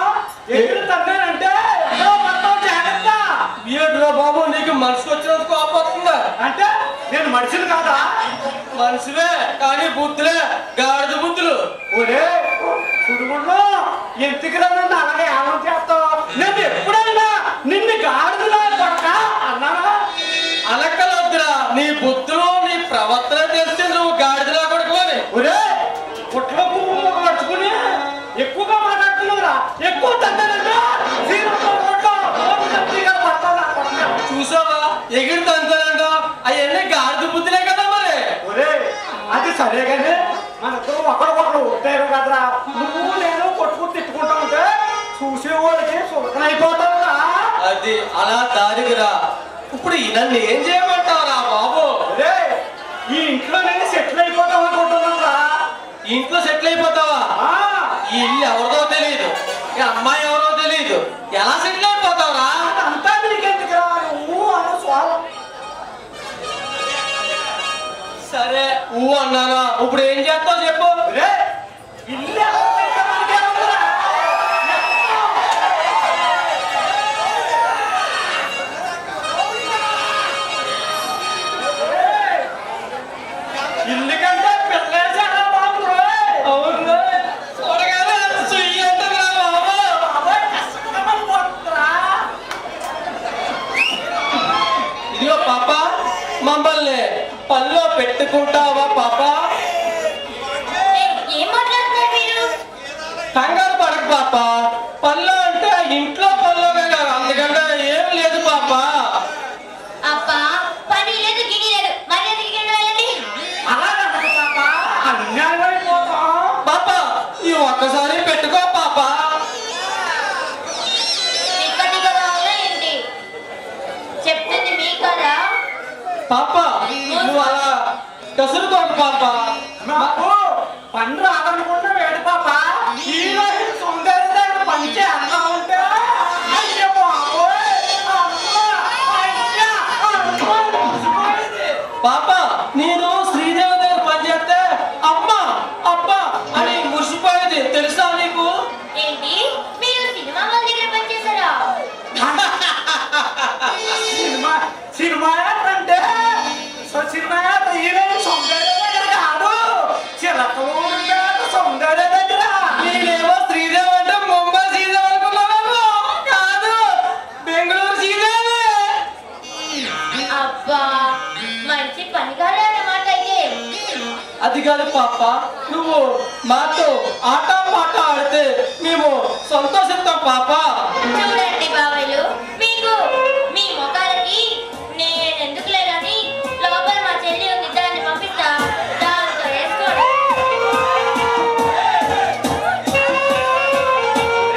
ఎదురు తన్నానంటే ఎక్కడో పడతావు. జాగ్రత్త. ఏంట్రా బాబు నీకు మనసుకు వచ్చినంత కోపం వస్తుందా? అంటే నేను మనిషిని కాదా? మనిషివే కానీ బుద్ధులే గాడిద బుద్ధులు. ఒరే సుడుగుండు, ఎందుకు నన్ను అలాగే ఏమని చేస్తావు? నేను ఎప్పుడైనా నిన్ను గాడిదలా పక్క అన్నానా? అలక్కలొద్దురా, నీ బుద్ధులు నీ ప్రవర్తన తెలిసి నువ్వు గాడిదలా కొడుకోని. ఒరే పుట్ల పువ్వు పట్టుకుని ఎక్కువగా మాట్లాడుతున్నావురా. ఎక్కువ తగ్గానంటే చూసావా ఎగిరి తంతానంట. అవన్నీ గాడిద బుద్ధులే కదా మరి. ఒరే అది సరే కానీ మనకు ఒకడు ఉంటారు కదరా. నువ్వు నేను కొట్టుకుని తిట్టుకుంటా ఉంటే చూసేవాడికి సుఖనైపోతావురా. అది అలా దారికిరా. ఇప్పుడు నన్ను ఏం చేయమంటావురా బాబు? ఒరే ఈ ఇంట్లో నేను సెటిల్ అయిపోతావు అనుకుంటున్నావురా. ఇంట్లో సెటిల్ అయిపోతావా? ఈ ఇల్లు ఎవరిదో తెలియదు, ఈ అమ్మాయి ఎవరో తెలియదు, ఎలా సెటిల్ అయిపోతావురా? ఊ అన్నానా ఇప్పుడు ఏం చేస్తావు చెప్పు. ఇల్లు ఎవరికైతే మనకేముందిరా? ఇల్లు కంటే పిల్లే చాలా బాగుంది. అవును చూడగానే సుయ్యి అంటుందిరా బాబు. బాబాయ్ కష్టమని పోతుందిరా. ఇదిగో పాప మమ్మల్ని పనిలో పెట్టుకుంటావా పాప? ఏం మాట్లాడుతున్నారు మీరు? కంగారు పడకు పాప. పనిలో అంటే ఇంట్లో పనిలోనే కాదు, అందుకంటే ఏం లేదు పాప. అబ్బా పని లేదు గిని లేదు మరి ఎందుకు ఇక్కడ వెళ్ళండి? అలాగే పాప అన్యాయం అయిపోతాం. పాప ఈ ఒక్కసారి పెట్టుకో పాప. ఇక్కడ కదా ఏంటి చెప్తుంది మీ కదా? పాప నువ్వు అలా కసురుకోకు పాప. నాకు పని రాదనుకున్నా వేడు పాప. హీరోయిన్ సౌందర్య పని చేస్తా ఉంటే అయ్యో బాబోయ్, అమ్మ, అయ్యా, అమ్మ మోసపోయింది. పాప నేను శ్రీదేవి దగ్గర పనిచేస్తే అమ్మ అబ్బా అని మురిసిపోయేది తెలుసా నీకు? ఏంటి మీరు సినిమా వాళ్ళ దగ్గర పనిచేశారా? సినిమా సినిమా అంటే సినిమా హీరోయిన్ సౌందర్య దగ్గర కాదు, చిలకలు సౌందర్య దగ్గర. నేనేమో శ్రీదేవి అంటే ముంబై శ్రీదేవి అనుకున్నాను. కాదు, బెంగళూరు శ్రీదేవి. అబ్బా మంచి పనిగాలే అన్నమాట అయితే. అది కాదు పాప, నువ్వు మాతో ఆట పాట ఆడితే మేము సంతోషిస్తాం పాప. చూడండి బాబాయ్లు, మీకు మీ మొఖాలకి నేను ఎందుకు లేదని లోపల మా చెల్లి ఉంది, దాన్ని పంపిస్తా, దాంతో వేసుకోండి.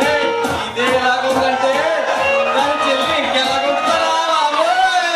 ఏయ్, ఇదే ఎలాగుందంటే దాని చెల్లి ఇంకెలాగుంటుందా బాబోయ్.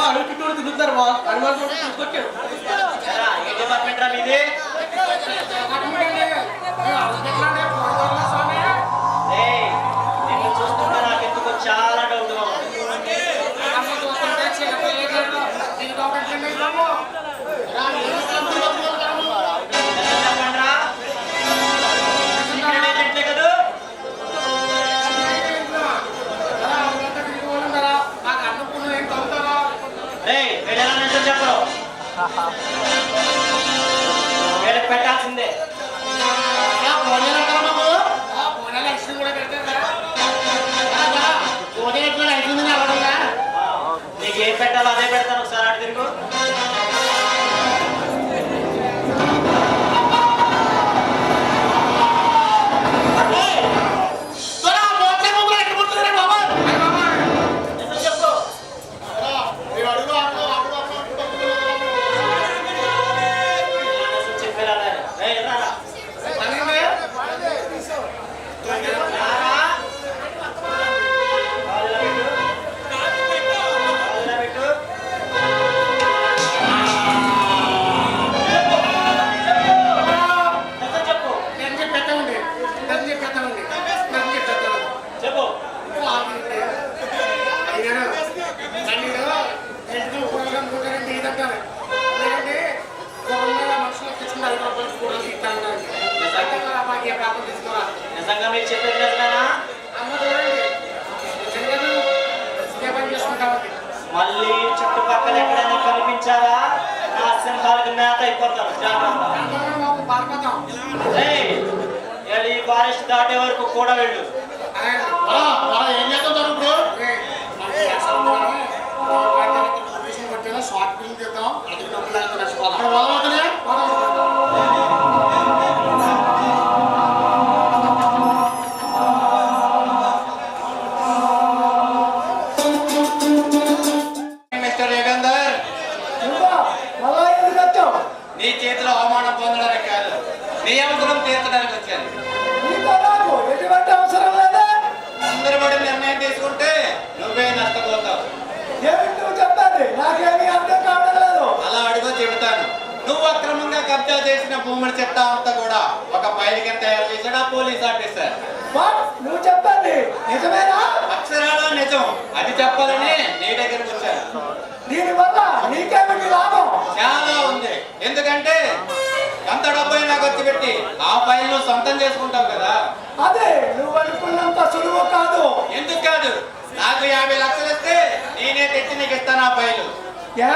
అడుగుతూ తిరుగుతారు హనుమాన్ తీసుకొచ్చాడు. ఏ డిపార్ట్మెంట్ రా మీది? ఏయ్, నిన్ను చూస్తుంటే నాకు ఎందుకో చాలా డౌట్ గా ఉంది. చెప్పండి రా. సీక్రెట్ ఏజెంట్లే కదూ? ఏయ్, వీళ్ళు ఎలా నిజం చెప్పరు. వీళ్ళకి పెట్టాల్సిందే. నీకు ఏం పెట్టాలో అదే పెడతాను. ఒకసారి అటు తిరుగు. నిజం చెప్పు. నిజం చెప్పేలా లేదు. ఏయ్, రారా. రారా. కాళ్ళలో పెట్టు. కాళ్ళలో పెట్టు. నిజం చెప్పు. చెప్పు. నిజంగా మీరు చెప్పేది నిజమేనా? మళ్ళీ చుట్టుపక్కల ఎక్కడైనా కనిపించారా నా సింహాలకు మేత అయిపోతాను. జాగ్రత్త. ఏయ్, ఈ ఫారెస్ట్ దాటే వరకు కూడా వెళ్ళు. మిస్టర్ యుగంధర్, మళ్ళా ఎందుకు వచ్చావు? నీ చేతిలో అవమానం పొందడానికి కాదు, నీ అవసరం తీర్చడానికి వచ్చాను. నీతో నాకు ఎటువంటి అవసరం లేదా? తొందరపడి నిర్ణయం తీసుకుంటే నువ్వే నష్టపోతావు. ఏమిటి నువ్వు చెప్పాలి? నాకేమీ అర్థం కావడం లేదు. అలా అడుగు చెబుతాను. నువ్వు అక్రమంగా కబ్జా చేసిన భూముల చట్టా అంతా కూడా ఒక ఫైల్ కింద తయారు చేశాడు ఆ పోలీస్ ఆఫీసర్. వాట్? నువ్వు చెప్పాలి నిజమేనా? అక్షరాల నిజం. అది చెప్పాలని నీ దగ్గరకు వచ్చాను. దీనివల్ల నీకేమిటి లాభం? చాలా ఉంది. ఎందుకంటే ఎంత డబ్బైనా ఖర్చు పెట్టి ఆ ఫైల్ ను సొంతం చేసుకుంటావు కదా. అదే నువ్వు అనుకున్నంత సులువు కాదు. ఎందుకు కాదు? నాకు 50 లక్షలు ఇస్తే నేనే తెచ్చి నీకు ఇస్తాను ఆ ఫైలు. ఏ?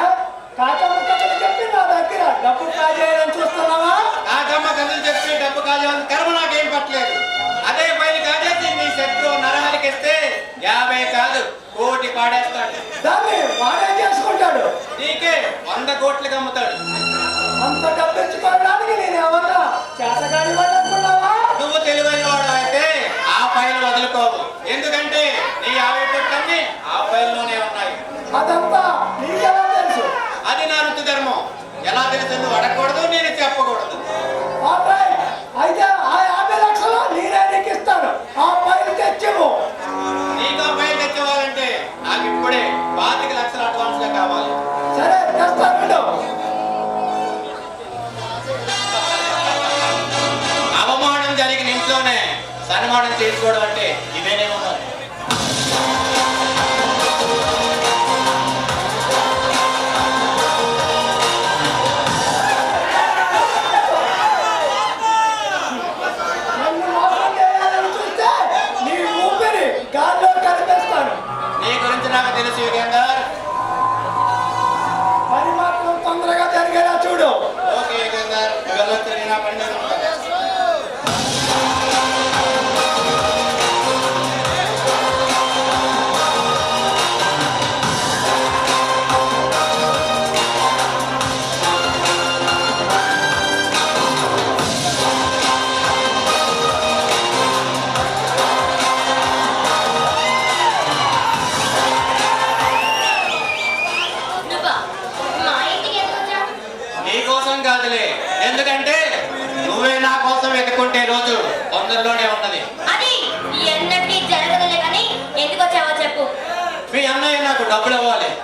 కాకమ్మ కథలు చెప్పి నా దగ్గర డబ్బు కాజేయాలని చూస్తున్నావా? నాకమ్మ కథలు చెప్పి డబ్బు కాజేయాలని కర్మ నాకేం పట్టలేదు. అదే ఫైల్ కాజేసి నీ శత్రువు నరహరికి ఇస్తే 50 కాదు 1 కోటి పాడేస్తాడు. దాన్ని వాడే చేసుకుంటాడు. నీకే 100 కోట్లకి అమ్ముతాడు. అంత డబ్బించుకోవడానికి నేను ఏమన్నా చేతగాని వాడు అనుకున్నావా? నువ్వు తెలివైన వాడు అయితే ఆ ఫైల్ వదులుకోవు. ఎందుకంటే నీ 50 కోట్లన్నీ ఆ ఫైల్లోనే ఉన్నాయి. అదంతా నీకెలా తెలుసు? అది నా వృత్తి ధర్మం. ఎలా తెలుసు? నువ్వు అడగకూడదు, నేను చెప్పకూడదు. ఆల్రైట్. అయితే ఆ 50 లక్షలు నేనే నీకు ఇస్తాను. ఆ ఫైల్ తెచ్చివు. నీకు ఆ ఫైల్ తెచ్చేవాలంటే నాకు ఇప్పుడే 25 లక్షలు అడ్వాన్స్ గా కావాలి. సరే తెస్తాను. అవమానం జరిగిన ఇంట్లోనే సన్మానం చేసుకోవడం అంటే ఇదేనే ఉన్నది.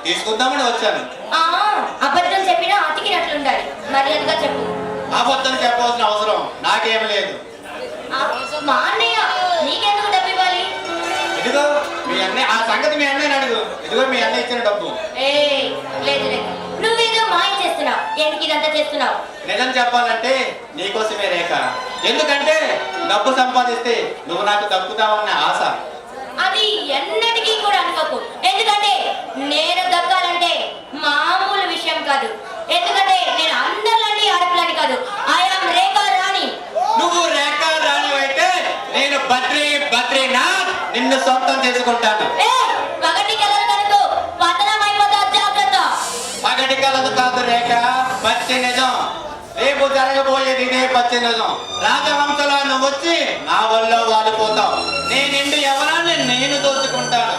తీసుకుందామని వచ్చాను. ఆ, అబద్ధం చెప్పినా అతికినట్లుండాలి. మర్యాదగా చెప్పు. అబద్ధం చెప్పవలసిన అవసరం నాకేమీ లేదు. ఆ, మా అన్నయ్య నీకెందుకు డబ్బు ఇవ్వాలి? ఇదిగో మీ అన్నయ్య, ఆ సంగతి మీ అన్నయ్యని అడుగు. ఇదిగో మీ అన్నయ్య ఇచ్చిన డబ్బు. ఏ లేదు లేదు, నువ్వేదో మాయ చేస్తున్నావు. ఎందుకు ఇదంతా చేస్తున్నావు? నిజం చెప్పాలంటే నీకోసమే రేఖ. ఎందుకంటే డబ్బు సంపాదిస్తే నువ్వు నాకు దక్కుతావన్న ఆశ. అది ఎన్నటికీ కూడా అనుకోకు. ఎందుకంటే నేను దక్కాలంటే మామూలు విషయం కాదు. ఎందుకంటే నేను అందరిలాంటి ఆడపిల్లని కాదు. ఐఎమ్ రేఖా రాణి. నువ్వు రేఖ రానివైతే నేను బద్రీనాథ్ నిన్ను సొంతం చేసుకుంటాను. ఏ పగటి కలలు కనుకో పతనమైపోతా, జాగ్రత్త. పగటి కలదు కాదు రేఖ, పచ్చి నిజం. రేపు జరగబోయేది ఇదే పచ్చి నిజం. రాజవంశంలో నువ్వు వచ్చి నా వల్ల వాడిపోతావు. నేనిండి ఎవరాన్ని నేను దోచుకుంటాను.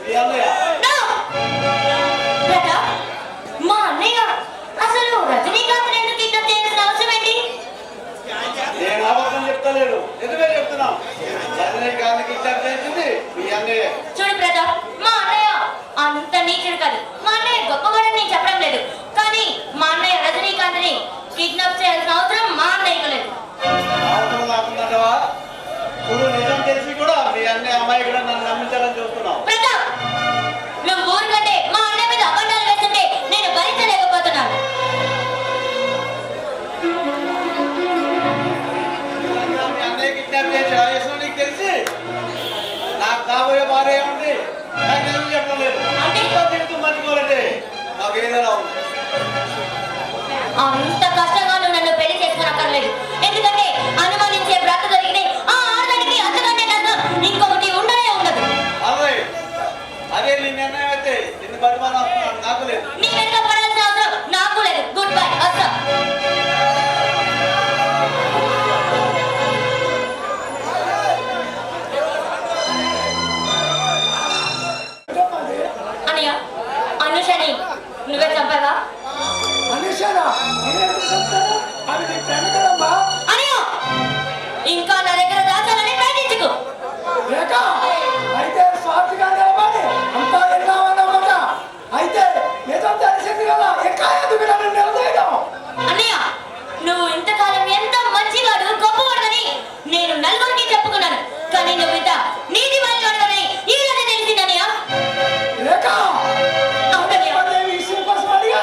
ఈ అన్నయ్య No! ప్రతాప్, మా అన్నయ్య అసలు రజనీకాంత్ ఎందుకు కిడ్నాప్ చేయాల్సిన అవసరం ఏంటి? నేను అబద్ధం చెప్తలేను, నిజమే చెప్తున్నా. రజనీకాంత్ కిడ్నాప్ చేసింది మీ అన్నయ్య. చూడు ప్రతాప్, మా అన్నయ్య అంత నీచుడు కాదు. మా అన్నయ్య గొప్పవాడని నేను చెప్పడం లేదు, కానీ మా అన్నయ్య రజనీకాంత్ ని కిడ్నాప్ చేయాల్సిన అవసరం మా అన్నయ్యకు లేదు. అవసరం నాకుందంటవా? ఇప్పుడు నిజం తెలిసి కూడా మీ అన్నయ్య అమ్మాయి కూడా నన్ను నమ్మించాలని చూస్తున్నావు. ప్రతాప్, నువ్వు ఊరికంటే మా అన్నయ్య మీద అబద్ధాలు వేస్తుంటే నేను భరించలేకపోతున్నాను. మీ అన్నయ్య కిడ్నాప్ చేసి ఆవేశం నీకు తెలిసి నాకు కాబోయే భార్య ఉంది, నాకు తెలిసి చెప్పడం లేదు. అంటే? తిరుగుతూ మర్చిపోవాలంటే నాకు ఏదైనా ఉంది. అంత కష్టంగా నువ్వు నన్ను పెళ్లి చేసుకోనక్కర్లేదు, ఎందుకంటే అనుమానించే భర్త దొరికితే ఆ ఆడదానికి అంతకంటే నాకు ఇంకొకటి ఉండనే ఉండదు. అదే అదే నీ నిర్ణయం అయితే నిన్ను బతిమానం నాకు లేదు. నీ వెనుక పడాల్సిన అవసరం నాకు లేదు. గుడ్ బై, వస్తా. అన్నయ్య, అనుషని నువ్వే చంపావా? అనుషారా నేనెందుకు చెప్తాను? అది నీ ఫ్రెండ్ కదమ్మా. అన్నయ్య, ఇంకా నా దగ్గర దాచాలని ప్రయత్నించుకో. రేఖ, అయితే స్వార్థగా నిలబడి అంతా ఎన్నామన్నమాట. అయితే నిజం తెలిసింది కదా, ఇంకా ఎందుకు నన్ను నిలదీయడం? అన్నయ్య, నువ్వు ఇంతకాలం ఎంత మంచివాడు గొప్పవాడని నేను నలుగురికి చెప్పుకున్నాను, కానీ నువ్వు ఇంత నీతి వాడిని ఈ రోజు తెలిసింది అన్నయ్య. రేఖ, అవునన్నయ్య. అదే విషయం కోసం అడిగా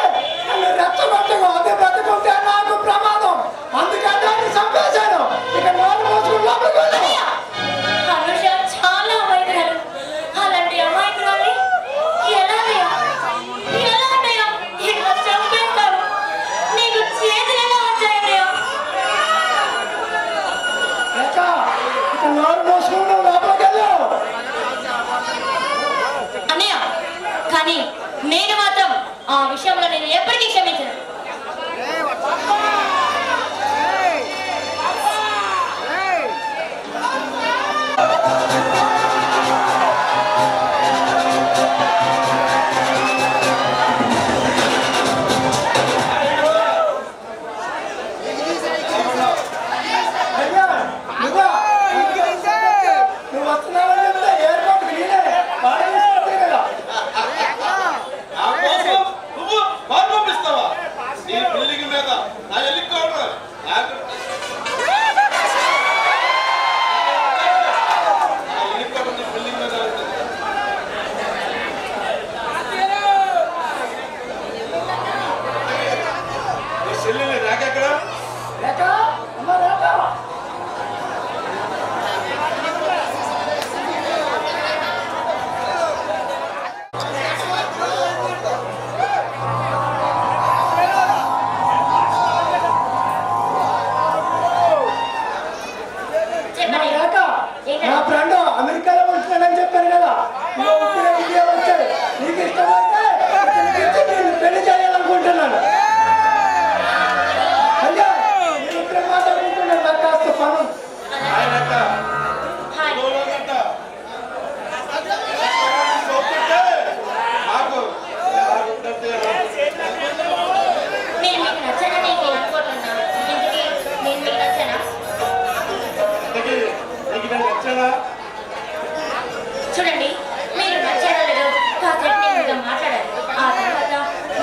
నన్ను రెచ్చగొట్టకు. అదే బతుకుంటే నాకు ప్రమాదం, అందుకని దాన్ని చంపేశాను. ఇక నోరు మూసుకుని లోపలికి వెళ్ళు. అన్నయ్య, అనుష చాలా అమాయకురాలు. అలాంటి అమాయకురాల్ని ఎలా అన్నయ్య? ఎలా అన్నయ్య ఇట్లా చంపేస్తారు? నీకు చేతులు ఎలా వచ్చాయన్నయ్య? రేఖ, ఇక నోరు మూసుకుని నువ్వు లోపలికి వెళ్ళు. అన్నయ్య, కానీ నేను మాత్రం ఆ విషయంలో నేను ఎప్పటికీ క్షమించను. అయ్యా, నువ్వా? నువ్వు వస్తున్నావని చెప్తే ఎయిర్పోర్ట్కి నేనే వాడే తీసుకుంటే కదా. నా కోసం నువ్వు కారు పంపిస్తావా? నీ బిల్డింగ్ మీద నా హెలికాప్టర్ నాకు నా హెలికాప్టర్ నీ బిల్డింగ్ మీద వెళ్తుంది. నీ చెల్లెలు రాకెక్కడ? రేఖ, అమ్మ రేఖ. చెప్పండి. రేఖ, నా ఫ్రెండ్ అమెరికాలో ఉంటున్నాడని చెప్పాను కదా, నువ్వు ఇప్పుడే ఇండియా వచ్చాయి. నీకు ఇష్టమైతే ఇతనికి ఇచ్చి నేను పెళ్లి చేయాలనుకుంటున్నాను. అయ్యా, నేను ఇప్పుడే మాట్లాడుకుంటున్నాను, నాకు కాస్త పను. ఆయన అక్క, హాయ్. లోలోనంట. చూస్తుంటే నాకు ఎలా ఉంటుందో ఏమో. నేను మీకు నచ్చనని నేను అనుకుంటున్నాను. ఇంతకీ నేను మీకు నచ్చనా? ఇంతకీ నీకు నేను నచ్చానా? చూడండి, మీరు నచ్చారో లేదో కాసేపు నేను మీతో మాట్లాడాలి. ఆ తర్వాత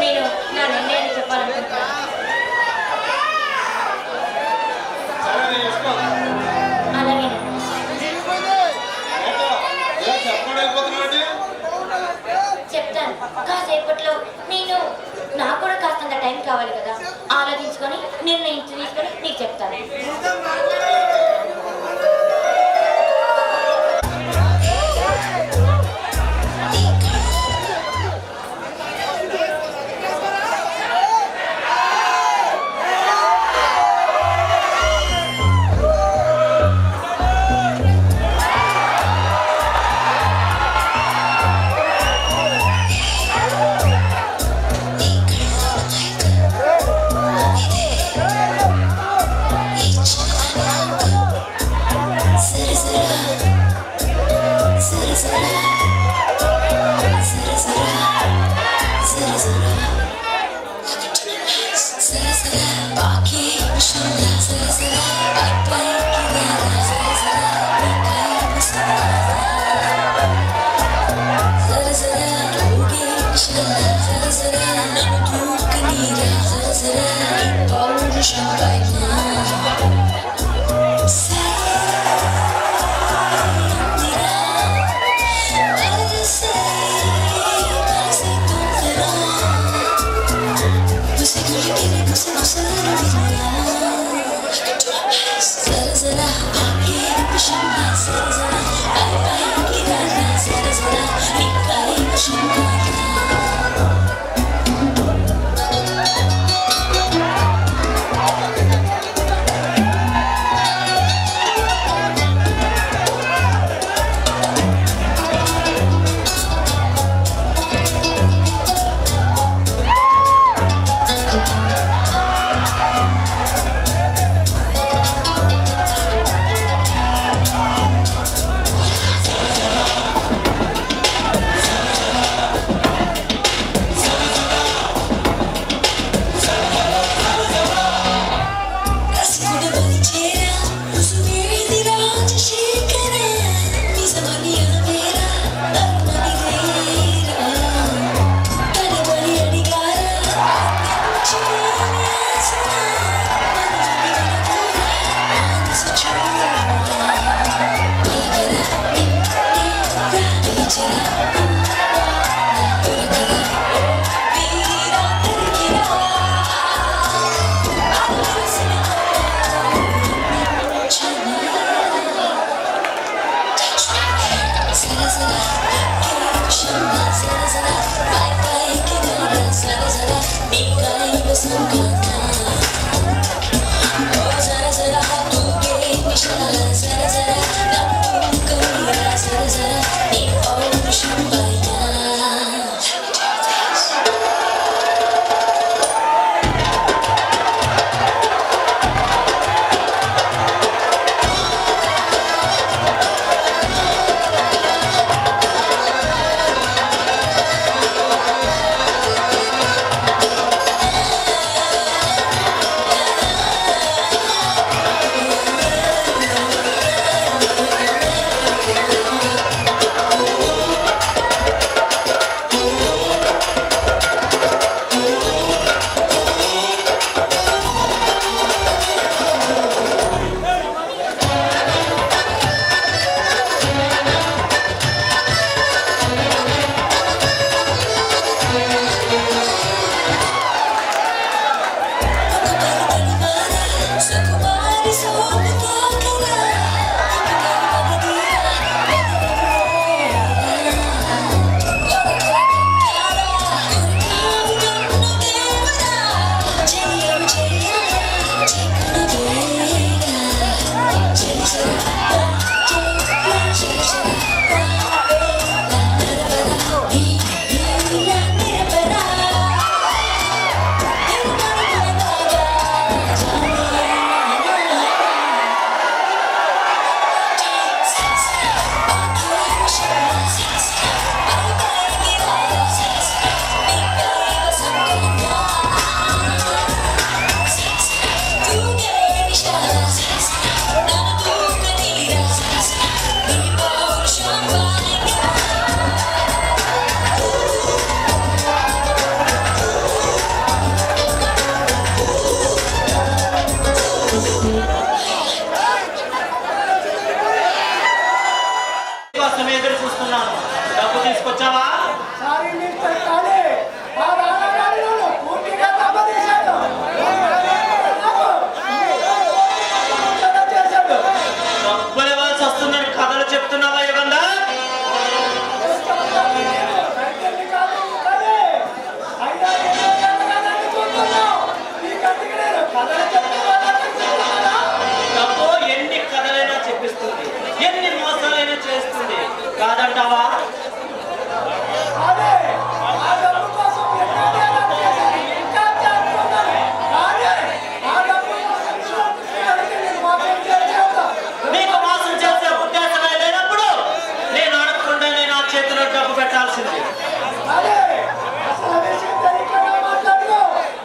నేను నా నిర్ణయాన్ని చెప్పాలనుకుంటున్నాను. సరే, నీ ఇష్టం. అలాగే ఏంటో, ఇలా చెప్పకుండా వెళ్ళిపోతున్నావండి? చెప్తాను. కాసేపట్లో నేను నాకు కూడా కాస్తంత టైం కావాలి కదా, ఆలోచించుకొని నిర్ణయం తీసుకొని నీకు చెప్తాను.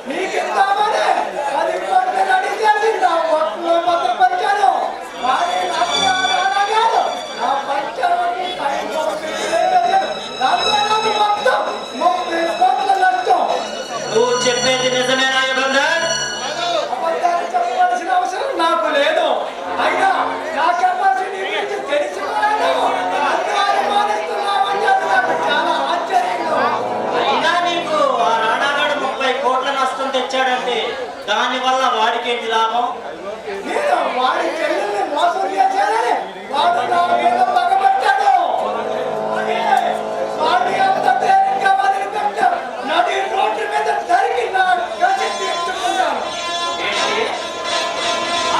నీకు ఇస్తామని అది కోరిక రెడీ చేసింది వాడికి ఏంటి లాభం? నేను వాడి చెల్లెల్ని మోసం చేశానని వాడు నా మీద పగబట్టాడు. వాడి అంత తేలిగ్గా వదిలిపెట్ట నది రోడ్డు మీద జరిగి నా కసి తీర్చుకుంటాను. ఏంటి?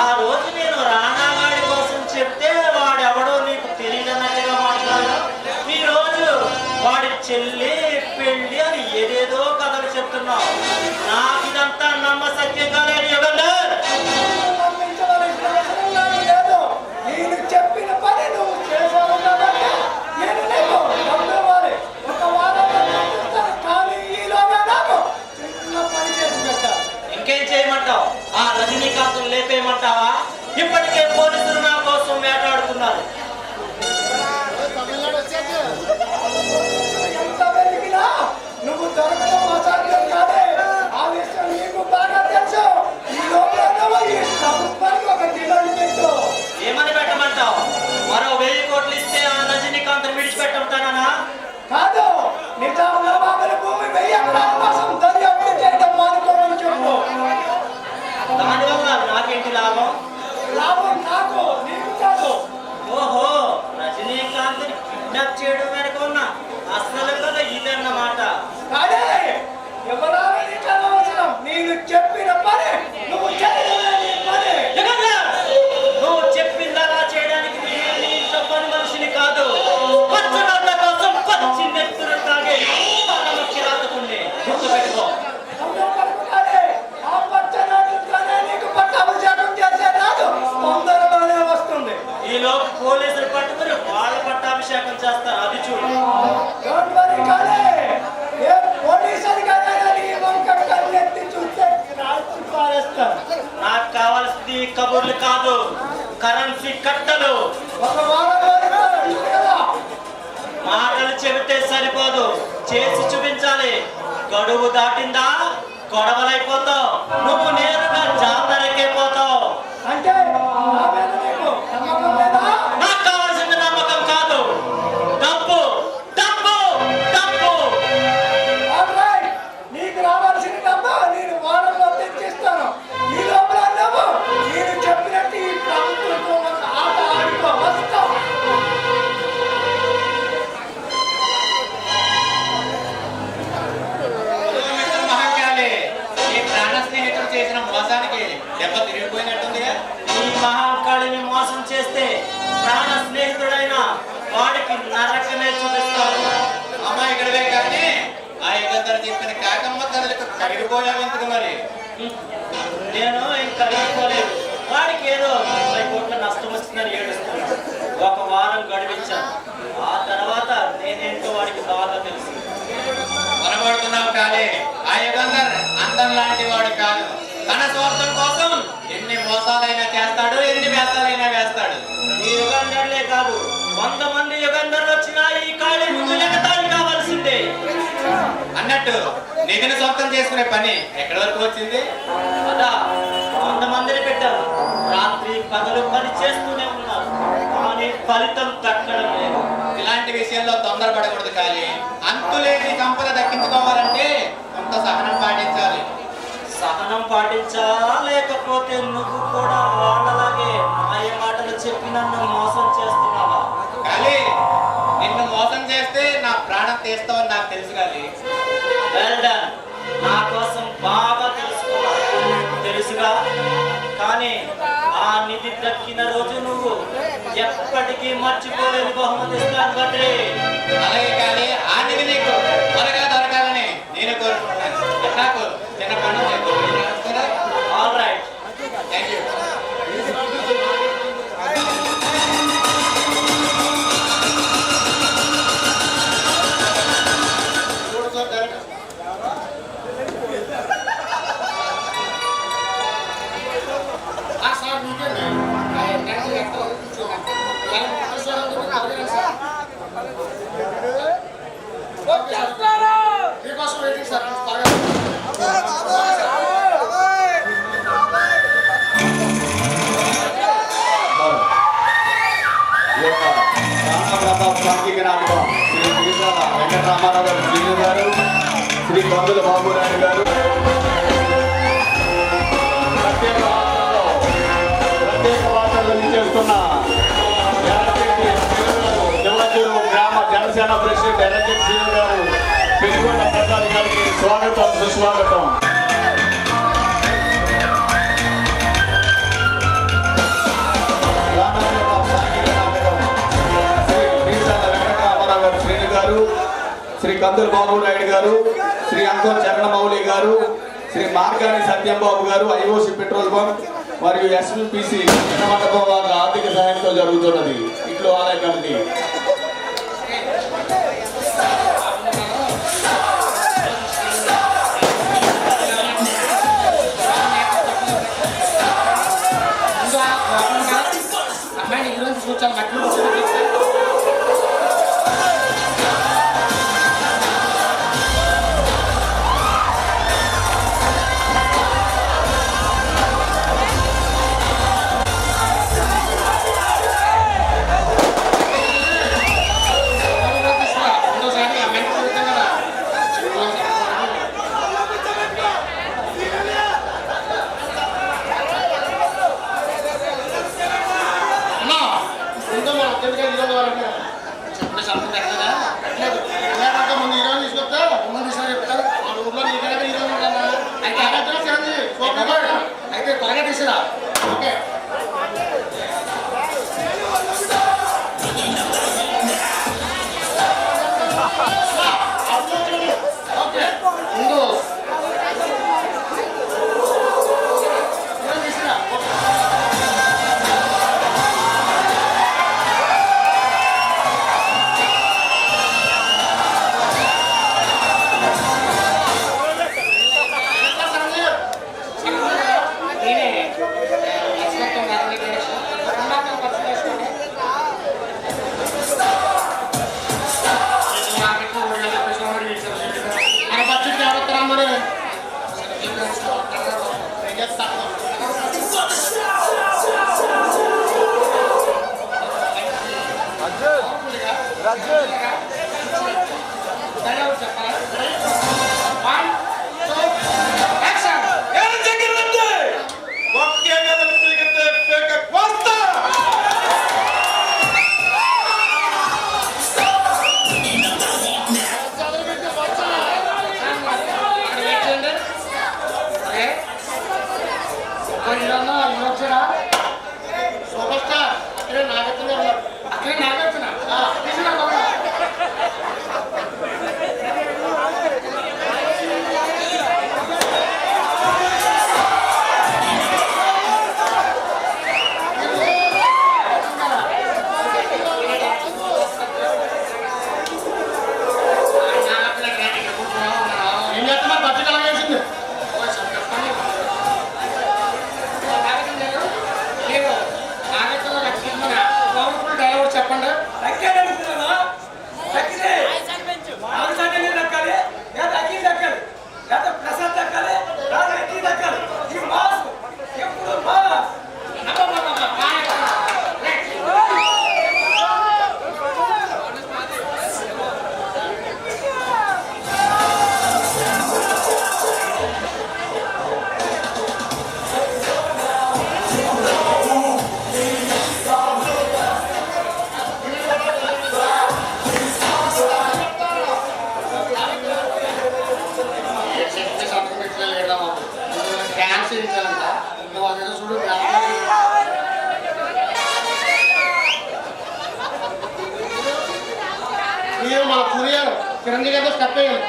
ఆ రోజు నేను రానాగాడి కోసం చెప్తే వాడెవడో నీకు తెలియదన్నట్టుగా మాట్లాడా. ఈ రోజు వాడి చెల్లి పెళ్లి అని ఏదేదో కథలు చెప్తున్నావు. నాకు ఇదంతా నమ్మశక్యంగా లేదు యుగంధర్. నమ్మించవలసిన అవసరం నాకు లేదు. నేను చెప్పిన పని నువ్వు చేసావు కాబట్టి నేను నీకు డబ్బు ఇవ్వాలి. ఒక వారంలో పంపిస్తాను. కానీ ఈలోగా నాకు చిన్న పని చేసి పెట్టాలి. ఇంకేం చేయమంటావు? ఆ రజనీకాంత్ లేపేయమంటావా? ఇప్పటికే పోలీసులు నా కోసం వేటాడుతున్నారు. ఎంత వెతికినా నువ్వు దొరకడం అసాధ్యం కాదే. ఆ విషయం నీకు బాగా తెలుసు. ఈ లోపల నువ్వు ఈ ప్రభుత్వానికి ఒక డిమాండ్ పెట్టు. ఏమని పెట్టమంటావు? మరో 1000 కోట్లు ఇస్తే ఆ రజనీకాంత్ విడిచిపెట్టవుతానా? కాదు, నిజాంలో బాబుల భూమి 1000 ఎకరాల కోసం దర్యాప్తు చేయడం మానుకోమని చెప్పు. దానివల్ల నాకేంటి లాభం? లాభం నాకు, నీకు కాదు. ఓహో, రజనీకాంత్ కిడ్నాప్ చేయడం వెనక ఉన్న అసలు కథ ఇదన్నమాట. కానీ ఎవరాలు నీకు అనవసరం. నేను చెప్పిన పని నువ్వు చేయడమే నీ పని. యుగంధర్, నువ్వు చెప్పిందలా చేయడానికి నేను నీ ఇంట్లో పని మనిషిని కాదు. పచ్చనోట్ల కోసం పచ్చి నెత్తురు తాగే పరమక్షి రాదుకుండే. గుర్తుపెట్టుకో. అందరూ కలుపుతారే. ఆ పచ్చనాటితోనే నీకు పట్టాభిషేకం చేసే రాదు తొందరలోనే వస్తుంది. ఈలోపు పోలీసులు పట్టుకుని వాళ్ళ పట్టాభిషేకం చేస్తారు. అది చూడు. డోంట్ వరీ కాలే. ఏ పోలీస్ అధికారైనా నీ వంక కన్నెత్తి చూస్తే కాల్చి పారేస్తాను. నాకు కావాల్సింది కబుర్లు కాదు, కరెన్సీ కట్టలు. ఒక వారంలో ఇస్తాను కదా. మాటలు చెబితే సరిపోదు, చేసి చూపించాలి. గడువు దాటిందా గొడవలైపోతావు. నువ్వు నేరుగా జాతరకే పోతావు. అంటే నా మీద నీకు నమ్మకం లేదా? నాకు కావాల్సింది నమ్మకం కాదు, డబ్బు డబ్బు డబ్బు. ఆల్ రైట్, నీకు రావాల్సిన డబ్బు నేను వారంలో తెచ్చిస్తాను. ఈ లోపల నువ్వు నేను చెప్పినట్టు ఈ ప్రభుత్వంతో ఒక ఆట ఆడుకో. వస్తావు. మిస్టర్ మహాకాళి, ఈ ప్రాణ స్నేహితుడు చేసిన మోసానికి దెబ్బ తిరిగిపోయినట్టుందిగా. ఈ మహాకాళిని మోసం చేస్తే ప్రాణ స్నేహితుడైన వాడికి నరకమే చూపిస్తారు. అమ్మ ఇక్కడవే కానీ ఆ యుగంధర్ చెప్పిన కాకమ్మ కథలకు కరిగిపోయావెందుకు మరి? నేను ఇంకా అడిగిపోలేదు. వాడికి ఏదో 30 కోట్ల నష్టం వచ్చిందని ఏడుస్తున్నాడు. ఒక వారం గడిపించాను. ఆ తర్వాత నేనేంటో వాడికి బాగా తెలుసు. పొరబడుతున్నావు కాలే. ఆ యుగంధర్ అందం లాంటి వాడు కాదు. తన స్వార్థం కోసం ఎన్ని మోసాలైనా చేస్తాడు, ఎన్ని వేసాలైనా వేస్తాడు. ఈ యుగంధర్లే కాదు, 100 మంది యుగంధర్లు వచ్చినా ఈ కాళీ ముందు ఎగతాళి కావాల్సిందే. అన్నట్టు నిధిని సొంతం చేసుకునే పని ఎక్కడి వరకు వచ్చింది? కదా 100 మందిని పెట్టారు. రాత్రి పగలు పని చేస్తూనే ఉన్నారు, కానీ ఫలితం దక్కడం లేదు. ఇలాంటి విషయంలో తొందరపడకూడదు కాలి. అంతులేని సంపద దక్కించుకోవాలంటే కొంత సహనం పాటించాలి. సహనం పాటించాలా, లేకపోతే నువ్వు కూడా వాళ్ళలాగే మాయ మాటలు చెప్పి నన్ను మోసం చేస్తున్నావా? కాలి, నిన్ను మోసం చేస్తే నా ప్రాణం తీస్తావని నాకు తెలుసు కాలి. Well done. నా కోసం బాగా తెలుసుకోవాలి, తెలుసుగా. కానీ ఆ నిధి దక్కిన రోజు నువ్వు ఎప్పటికీ మర్చిపోలేని బహుమతి ఇస్తాను బద్రి. అలాగే కాలి, ఆ నిధి నీకు త్వరగా దొరకాలని నేను కోరుకుంటున్నాను. నాకు చిన్న పని ఆల్ రైట్. Thank you. మీకోసం వెయిటింగ్ సార్. ప్రతాప్ సాంఘిక నాటకం శ్రీ గిరిజన వెంకటరామారావు గారు జూనియర్ గారు, శ్రీ కందుల బాబురాయుడు గారు, సత్యం ప్రెసిడెంట్ ఎర్రకెట్ శ్రీను గారు పెనుగొండ ప్రసాద్ గారికి స్వాగతం సుస్వాగతం. శ్రీను గారు, శ్రీ కందుల బాబు నాయుడు గారు, శ్రీ అంకం చరణమౌళి గారు, శ్రీ మార్గాని సత్యంబాబు గారు, ఐఓసి పెట్రోల్ బంక్ మరియు ఎస్విపిసి మండపం వారి ఆర్థిక సహాయంతో జరుగుతున్నది. ఇంట్లో ఆలయ కమిటీ. అయితే త్వరగా తీసుకురా. ఓకే ముందు తీసుకురా. సూపర్ స్టార్ అక్కడే నాగార్జున ఉన్నారు. అక్కడే నాగార్జున తీసుకురా. ఏం చేస్తున్నా బడ్జెట్ ఎలా వేసింది? డైలాగ్ చెప్పండి. డ్యాన్స్ చేయించాలంట. చూడు మన పూరియాలు చిరంజీవి గారితో స్టెప్ వేయాలి.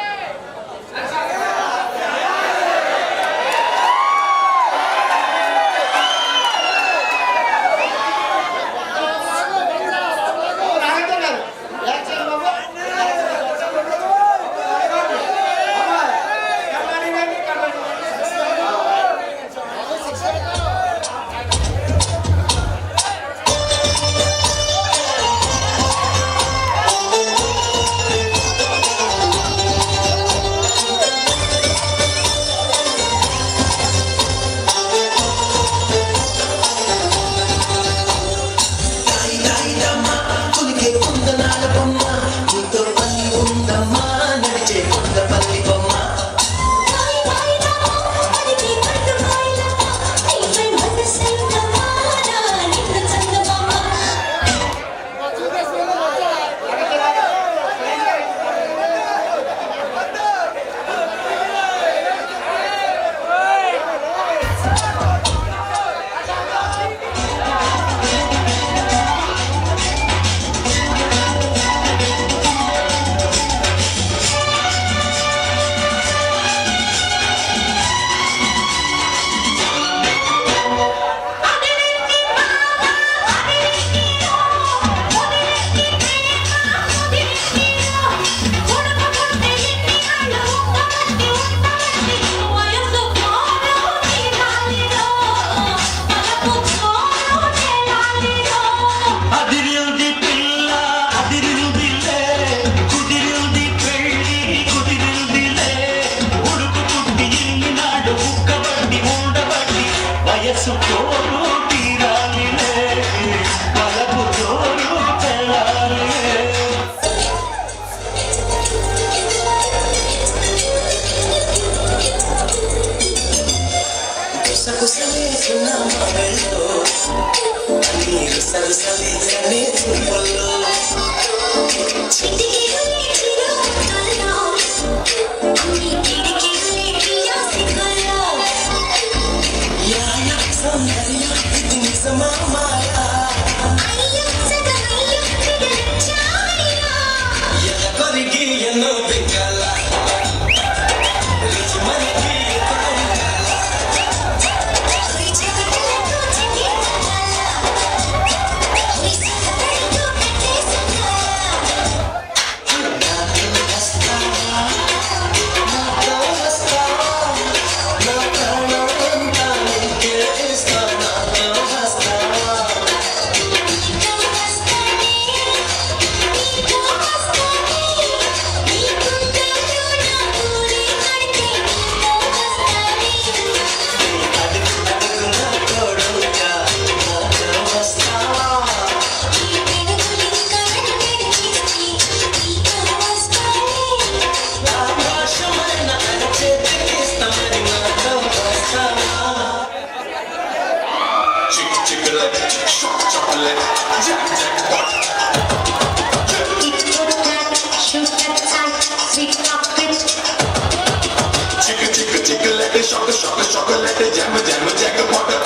తోడు తీరాలిలే కలపు తోడు తెలాలిలే గుసగుసలేసిన మాటలతో నీరు సరసలేసనే చూపుల్లో సౌందర్య ఇది నిజమా మాయా కొరికి ఎన్నో బిక్కల రుచి మనకి chocolate, jam, jackpot.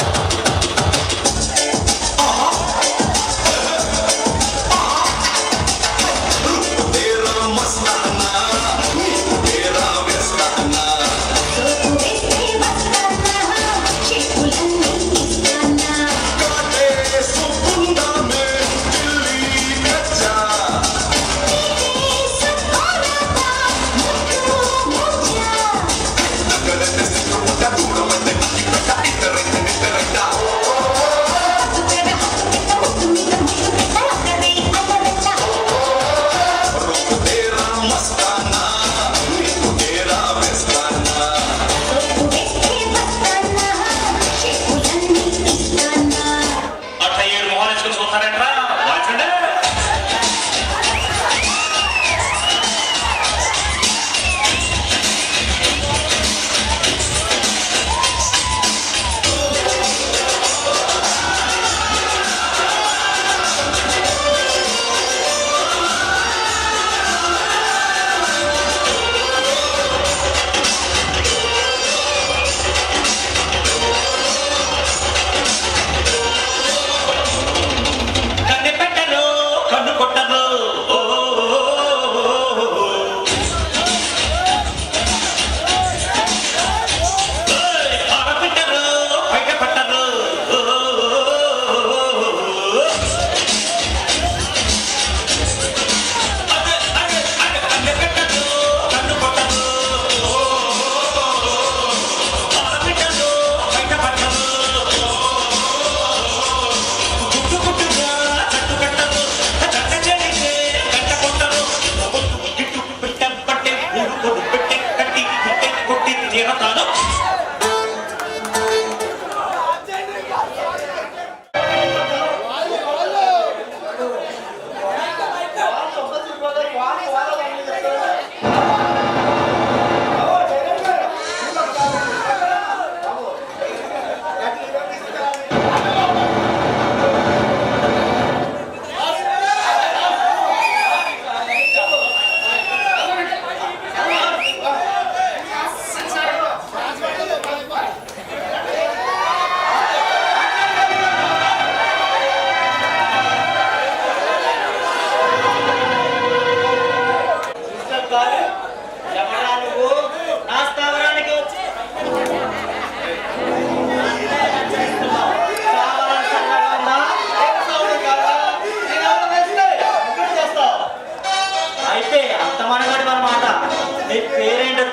Tera mastana, tera vestana. Kate supunda me dilli kacha.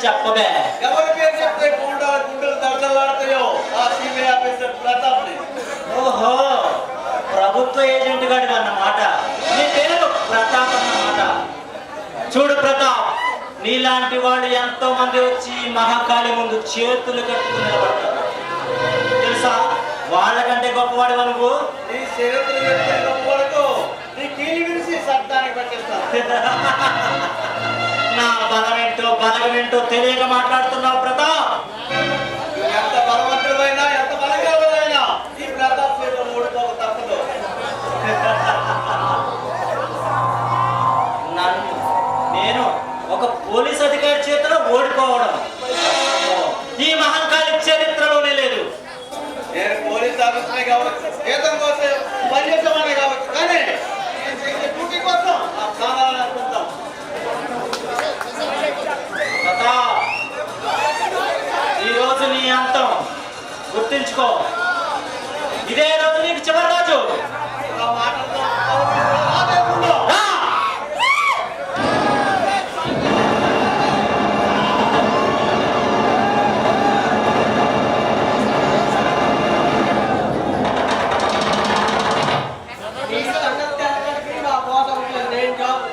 చెప్పబే ఎవరి పేరు చెప్తే గుండెలు దడదలాడతాయో ఆ సిబిఐ ఆఫీసర్ ప్రతాప్. ఓహో, ప్రభుత్వ ఏజెంట్ గాడి అన్నమాట. నీ పేరు ప్రతాప్ అన్నమాట. చూడు ప్రతాప్, నీలాంటి వాళ్ళు ఎంతో మంది వచ్చి మహాకాళి ముందు చేతులు కట్టుకుని నిలబడతారు తెలుసా. వాళ్ళకంటే గొప్పవాడు నువ్వు. నీ చరిత్ర గొప్పవాడుకో నీ కీలి విరిసి సత్తానికి పట్టిస్తాను. నా బలమేంటో తెలియక మాట్లాడుతున్నావు ప్రతాప్. ఎంత బలవంతుడైనా ఎంత బలగలైనా ఈ ప్రతాప్ చేతిలో ఓడిపోక తప్పదు. నేను ఒక పోలీస్ అధికారి చేతిలో ఓడిపోవడం ఈ మహంకాళి చరిత్రలోనే లేదు. నేను పోలీస్ ఆఫీసరే కావచ్చు, జీతం కోసం పనిచేసేవాడే కావచ్చు, కానీ డ్యూటీ కోసం ఆ స్థానాలను అనుకుంటాం. ప్రతాప్, ఈరోజు నీ అంతం గుర్తుంచుకో. ఇదే రోజు నీకు చివరి రోజు. ఆ మాటలతో ఆపేయకుండా. రా! ఈ సంగతి అందరికీ నా బాధ ఉంటుంది. ఏం జాబ్?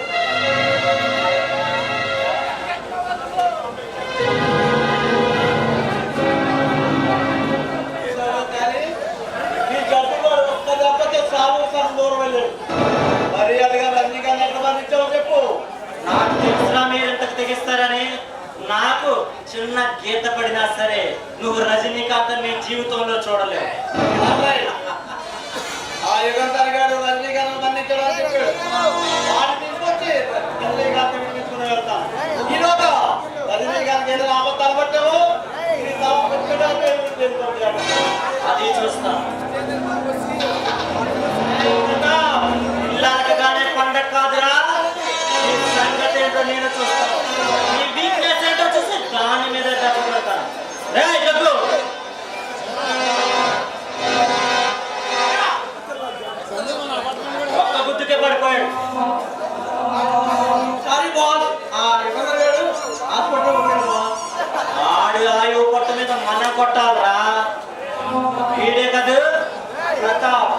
కానీ ఈ జట్టులో ఒక్క దెబ్బతో సాగు సగం దూరం వెళ్ళాడు. మర్యాదగా రజనీకాంత్ ఎంతమంది ఇచ్చావో చెప్పు. నాకు తెలుసునా మీరు ఎంతకు తెగిస్తారని. నాకు చిన్న గీత పడినా సరే నువ్వు రజనీకాంత్ నీ జీవితంలో చూడలేవు. ఆ యుగంధర్ గారు రజనీకాంత్ బంధించడం అని చెప్పాడు. వాడిని తీసుకొచ్చి రజనీకాంత్ వినిపించుకుని వెళ్తాను. ఈలోగా రజనీకాంత్ ఏదైనా అబద్ధాలు పట్టావో నీ తల పెట్టుకోవడానికి అది చూస్తా. ఇల్లాలకగానే పండగ కాదురా. నీ సంగతి ఏంటో నేను చూస్తాను. నీ వీక్నెస్ ఏంటో చూసి దాని మీద డబ్బు పెడతాను. రేయ్ జగ్గు, ఒక్క గుద్దుకే పడిపోయాడు. Sorry boss. ఆ యుగంధర్ గారు హాస్పిటల్లో ఉన్నాడు బాస్. ఆడి ఆయువు పొట్ట మీద మనం కొట్టాలరా. వీడే కదూ ప్రతాప్.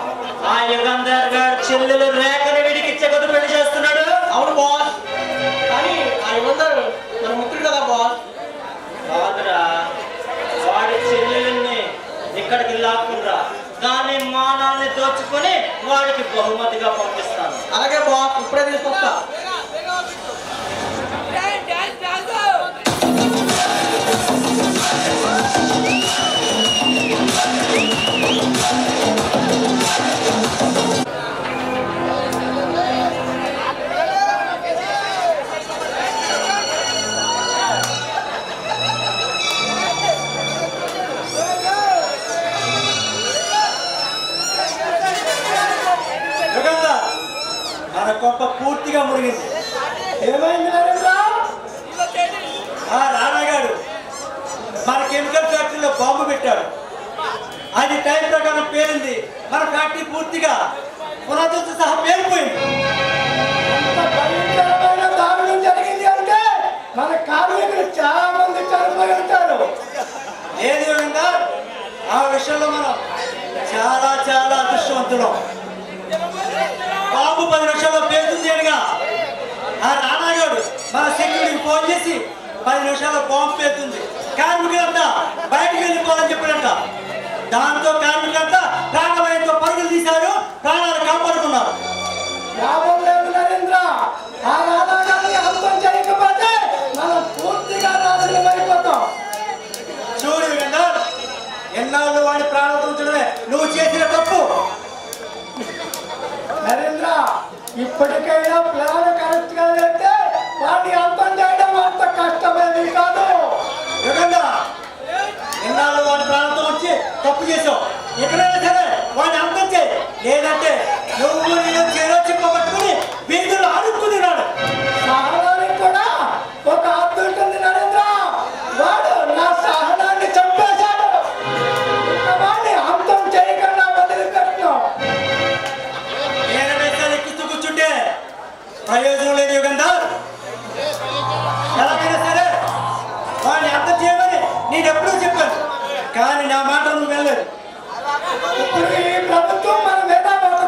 ఆ యుగంధర్ గారు చెల్లెలు రేఖని వీడికిచ్చే కదూ పెళ్లి చేస్తున్నాడు. అవును బాస్, కానీ ఆ యుగంధర్ మన మిత్రుడు కదా బాస్. కాదురా, వాడి చెల్లెల్ని ఇక్కడికి లాక్కురా. దాని మానాన్ని దోచుకొని వాడికి బహుమతిగా పంపిస్తాను. అలాగే బాస్, ఇప్పుడే తీసుకొస్తా. యుగంధర్, మన కొంప పూర్తిగా మునిగింది. ఏమైంది నరేంద్ర? ఆ రానాగాడు మన కెమికల్ ఫ్యాక్టరీలో బాంబు పెట్టాడు. అది టైం ప్రకారం పేలింది. మన ఫ్యాక్టరీ పూర్తిగా పునాదులతో సహా పేలిపోయింది. ఎంత భయంకరమైన దారుణం జరిగింది అంటే మన కార్మికులు చాలా మంది చనిపోయి ఉంటారు. ఏది యుగంధర్, ఆ విషయంలో మనం చాలా చాలా అదృష్టవంతులం. బాంబు 10 నిమిషాల్లో పేలుతుంది అనగా ఆ రానాగాడు మన సెక్యూరిటీకి ఫోన్ చేసి 10 నిమిషాల్లో బాంబు పేలుతుంది, కార్మికులంతా బయటికి వెళ్ళిపోవాలని చెప్పినట్ట. దాంతో కార్మికులంతా ప్రాణభయంతో పరుగులు తీశారు, ప్రాణాలు కాపాడుకున్నారు. లాభం లేదు నరేంద్ర. ఆ రాధాగారిని అంతం చేయకపోతే మనం పూర్తిగా నాశనం అయిపోతాం. చూడు యుగంధర్, ఎన్నాళ్ళు వాడి ప్రాణాలు ఉంచడమే నువ్వు చేసిన తప్పు. నరేంద్ర, ఇప్పటికైనా ప్లాన్ కరెక్ట్ గా లేకపోతే వాడిని అంతం చేయడం అంత కష్టమేది కాదు. యుగంధర్, ఎన్నాళ్ళు వాడి ప్రాణంతో వచ్చి తప్పు చేసావు. ఎక్కడైనా సరే వాడిని అంతం చేయి, లేదంటే నువ్వు నేను చేరో చెప్పబట్టుకుని వీధులు అడుక్కున్నాడు. సహనానికి కూడా ఒక హద్దు ఉంటుంది నరేంద్ర. వాడు నా సహనాన్ని చంపేశాడు. ఇక వాడిని అంతం చేయకుండా వదిలిపెట్టను. నేను మెసేజ్ ఎక్కిస్తూ కూర్చుంటే ప్రయోజనం లేదు యుగంధర్. ఎలాగైనా సరే వాడిని అంతం చేయమని నేను ఎప్పుడూ చెప్పాను, కానీ నా మాట నువ్వు వెళ్ళలేదు. ఇప్పుడు ఈ ప్రభుత్వం మన మీద ఒక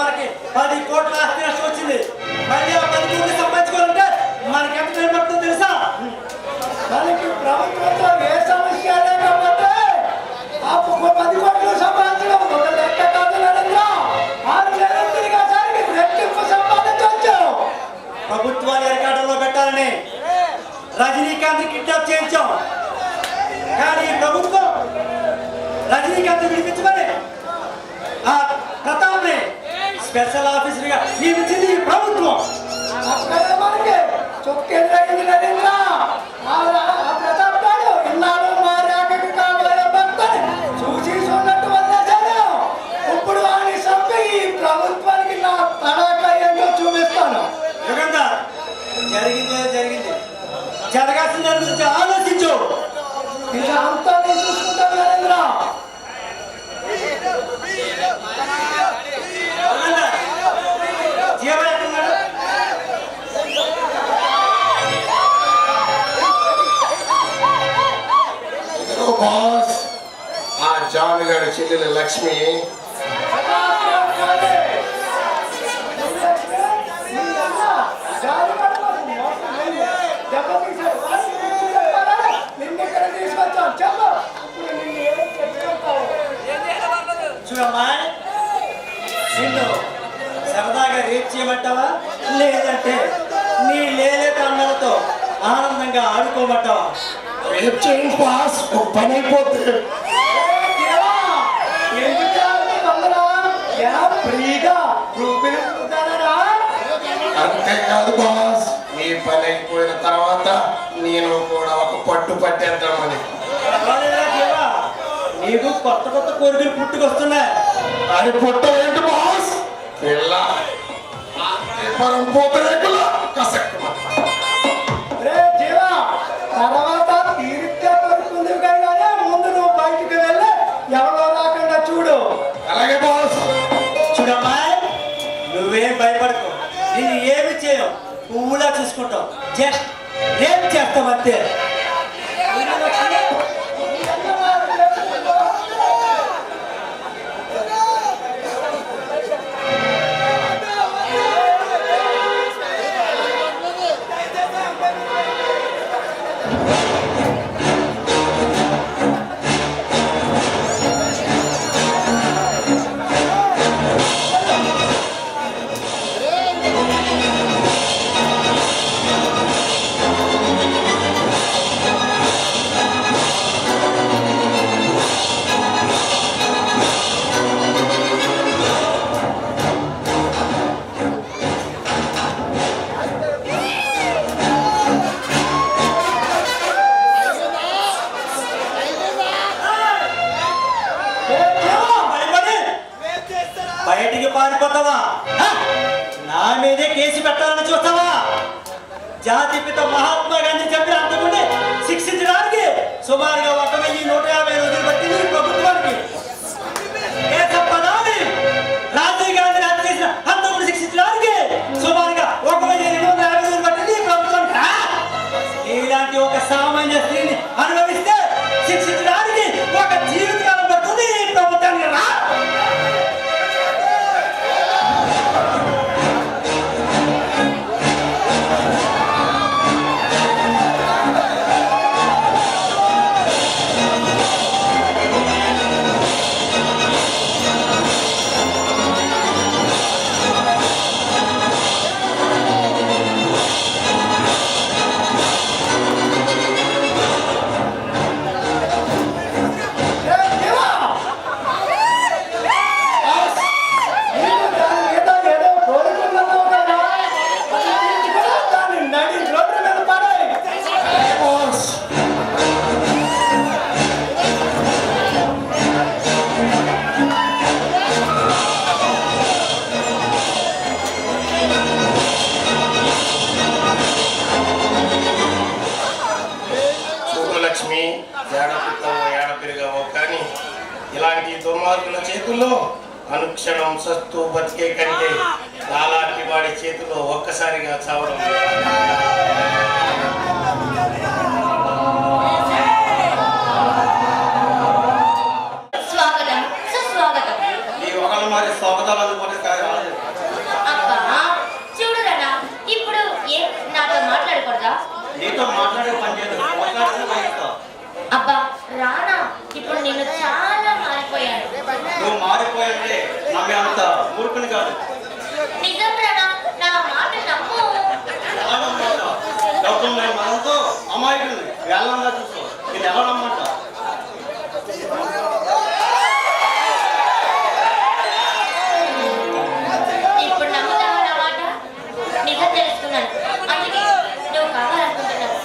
మనకి 10 కోట్ల ఆస్తి నష్టం వచ్చింది. మళ్ళీ ఆ 10 కోట్లు సంపాదించుకోవాలంటే మనకి ఎంత టైం పడుతుందో తెలుసా? దానికి ప్రభుత్వంతో ఏ సమస్య లేకపోతే ఆ 10 కోట్లు సంపాదించడం ఒక లెక్క కాదు నరేంద్ర. 6 నెలలు తిరిగేసరికి రెట్టింపు సంపాదించవచ్చు. ప్రభుత్వాన్ని ఏర్పాటులో పెట్టాలని రజనీకాంత్ కిడ్నాప్ చేయించాం. కానీ ప్రభుత్వం రజనీకాంత్ విడిపించమని ఆ ప్రతాప్ని స్పెషల్ ఆఫీసర్గా నియమించింది ఈ ప్రభుత్వం. అక్కడే మనకి చొక్కెళ్ళయింది నరేంద్ర. ఆ ప్రతాప్ గారు ఇన్నాళ్ళు మా రేఖకు కాబోయే భక్తుని చూసి చూడట్టు వదిలేశాను. ఇప్పుడు ఆయన చంపి ఈ ప్రభుత్వానికి నా తడాక ఏంటో చూపిస్తాను. యుగంధర్, జరిగింది జరగాల్సిన దాని గురించి ఆలోచించు. ఇక అంతా నేను చూసుకుంటాను నరేంద్ర. యుగంధర్, జీవన్ ఎక్కడున్నాడు? ఇదిగో బాస్, ఆ జాన్ గారి చెల్లెలు లక్ష్మి చూడమ్మా, నిన్ను సరదాగా రేప్ చేయమంటావా, లేదంటే నీ లేలేత అన్నలతో ఆనందంగా ఆడుకోమంటావా? రేపు చేయండి బాస్, ఒక పని అయిపోతుంది. అంతేకాదు బాస్, మీ పని అయిపోయిన తర్వాత నేను కూడా ఒక పట్టు పట్టేద్దామని. పర్వాలేదురా జీవా, నీకు కొత్త కోరికలు పుట్టుకొస్తున్నాయి. అది పుట్ట ఏంటి బాస్? పిల్ల పరం పోతరేకులా కసక్కు తర్వాత తీరిగ్గా పడుతుంది కానీ ముందు నువ్వు బయటికి వెళ్ళి ఎవరో రాకుండా చూడు. అలాగే బాస్. చూడమ్మా, నువ్వేం భయపడకు, నేను ఏమి చేయవు, పువ్వులా చూసుకుంటావు, జస్ట్ రేప్ చేస్తాం అంతే. బయటికి పారిపోతావా? నా మీదే కేసు పెట్టాలని చూస్తావా? జాతిపిత మహాత్మా గాంధీ చెప్పిన అంతకుండి శిక్షించడానికి సుమారుగా 1150 రోజులు పట్టింది ఈ ప్రభుత్వానికి. రాజీవ్ గాంధీని హత్య చేసిన అంతకుడు శిక్షించడానికి సుమారుగా 1250 రోజులు పట్టింది ఈ ప్రభుత్వానికి. ఇలాంటి ఒక సామాన్య స్త్రీని అనుభవిస్తే శిక్షించడానికి ఒక జీవితకాలం పడుతుంది ఈ ప్రభుత్వానికి. రా ఇలాంటి దుర్మార్గుల చేతుల్లో అనుక్షణం సస్తూ బతికే కంటే నాలాంటి వాడి చేతిలో ఒక్కసారిగా చావడం. స్వాగతం సుస్వాగతం. ఈ ఒకళ్ళు మరి స్వాగతాలు అందుకుంటే మీ అంత మూర్ఖుని కాదు. నిజం రానా, నా మాట నమ్ము. ఎలా నమ్మంట? డబ్బులు లేని మనంతో అమాయకుల్ని వేలంగా చూసుకో. నేను ఎలా నమ్మంట? ఇప్పుడు నమ్ముతావా నా మాట? నిజం తెలుసుకున్నాను, అందుకే నువ్వు కావాలనుకుంటున్నావు.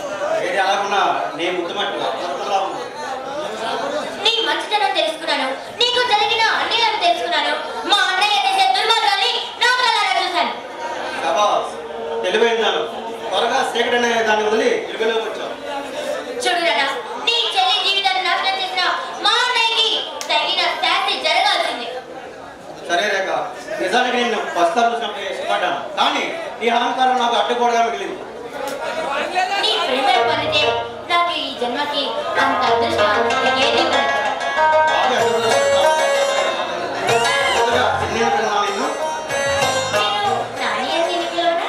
ఏది ఎలాగున్నా నీ ముద్దుమట్టు అమృతంలా ఉంది. నీ మంచితనం తెలుసుకున్నాను, నీకు జరిగిన అన్యాయం తెలుసుకున్నాను. మా అన్నయ్య చేసే దుర్మార్గాన్ని నా కళ్ళారా చూశాను. శభాష్, తెలివైందాను. త్వరగా సీకటనే దాన్ని వదిలి ఇరుగులోకి వచ్చావు. చూడు రానా, నీ చెల్లి జీవితాన్ని నాశనం చేసిన మా అన్నయ్యకి తగిన శాస్తి జరగాల్సిందే. సరే రేఖ, నిజానికి నేను బస్తాలు చూసినప్పుడు ఇష్టపడ్డాను, కానీ నీ అహంకారం నాకు అడ్డుకోవడగా మిగిలింది. నీ ప్రేమ పనితే నాకు ఈ జన్మకి అంత అదృష్టం ఏది ఉండదు. బాగా ముందుగా చిన్న పిల్లలు నిన్ను నేను నాని అని ఎందుకు పిలవనా?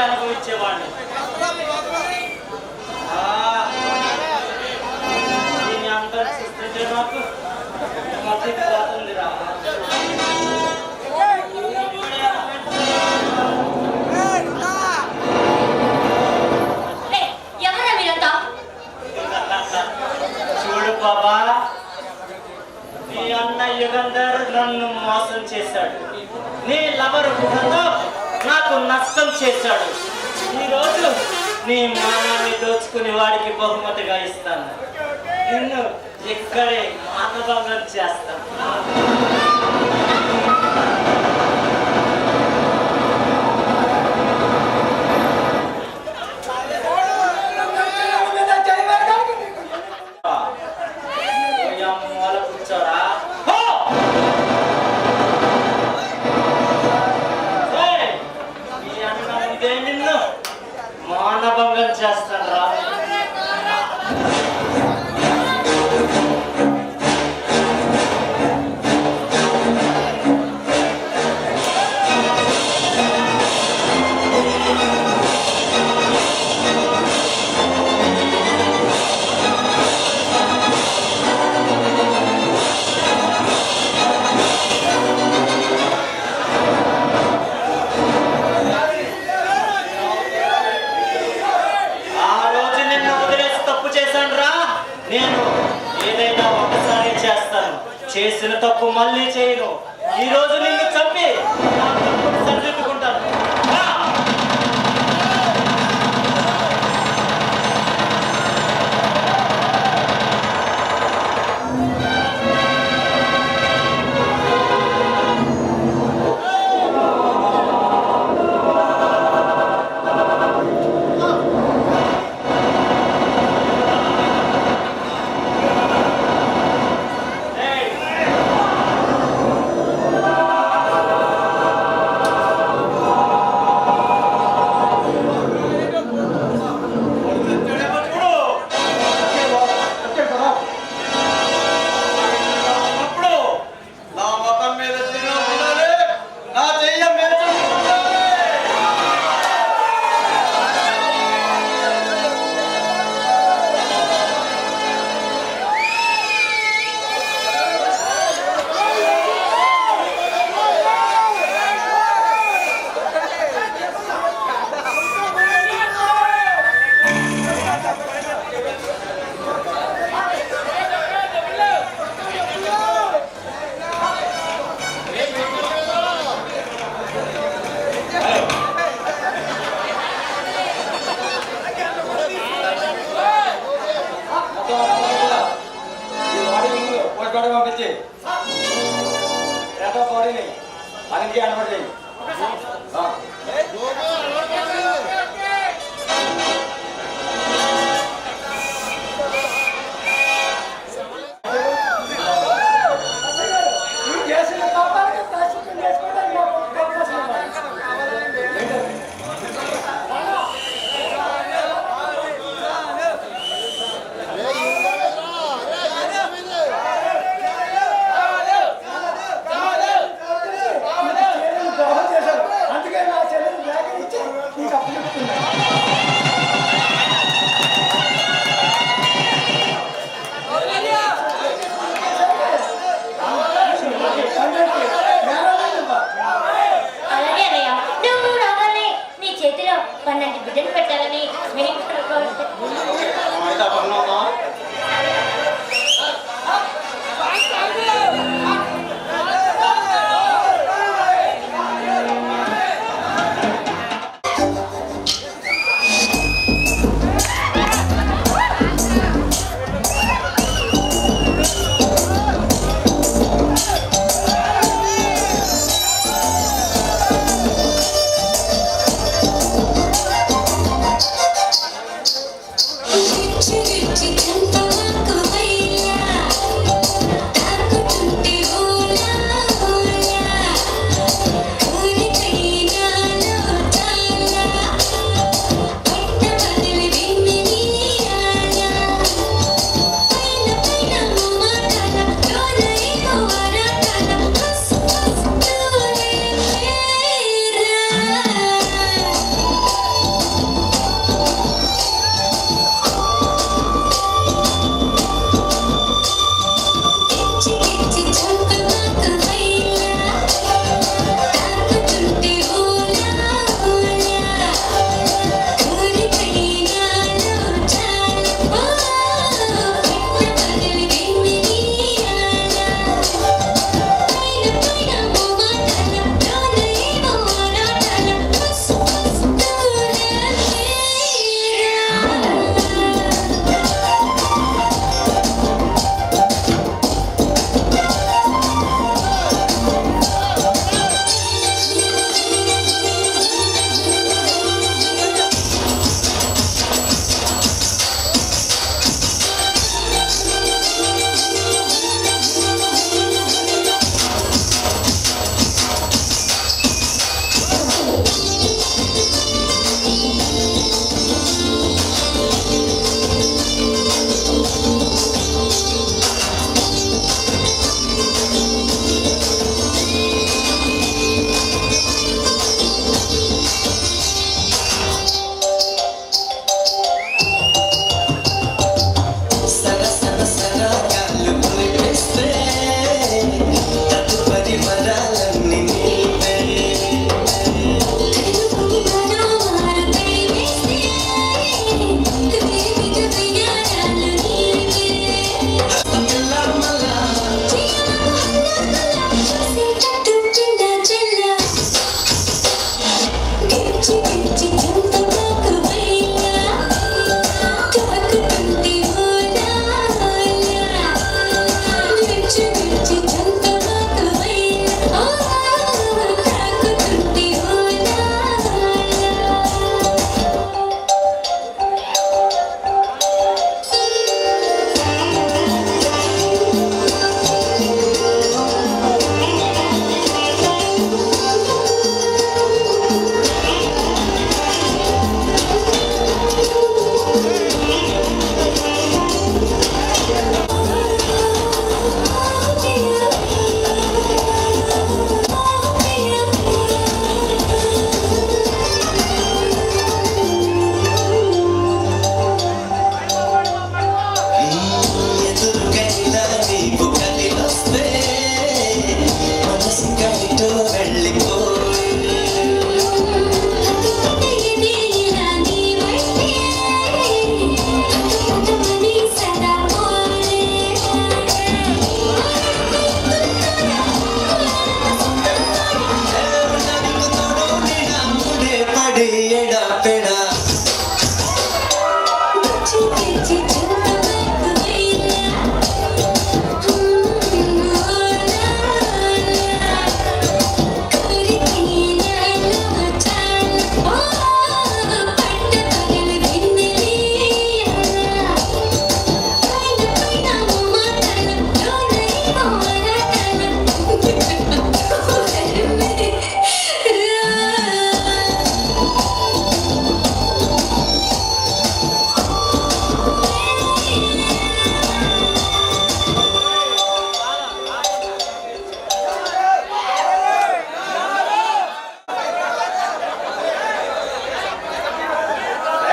అనుభవించేవాడిని. దీన్ని అంతా చూస్తుంటే నాకు మతి పోతుందిరా. నష్టం చేశాడు. ఈరోజు నీ మానాన్ని దోచుకుని వాడికి బహుమతిగా ఇస్తాను. నిన్ను ఇక్కడే మానభంగం చేస్తాను. కూర్చోరా. ఈ అన్న ముందే నిన్ను మానభంగం చేస్తాను రా. నేను ఏదైనా ఒకసారి చేస్తాను, చేసిన తప్పు మళ్ళీ చేయను. ఈ రోజు నిన్ను చంపి నా తప్పును సరిదిద్దుకుంటాను. పంపించి బాడీని మనకి అనుమతి చేయి. పన్నెండు బిడ్డలు పెట్టాలని Chicken.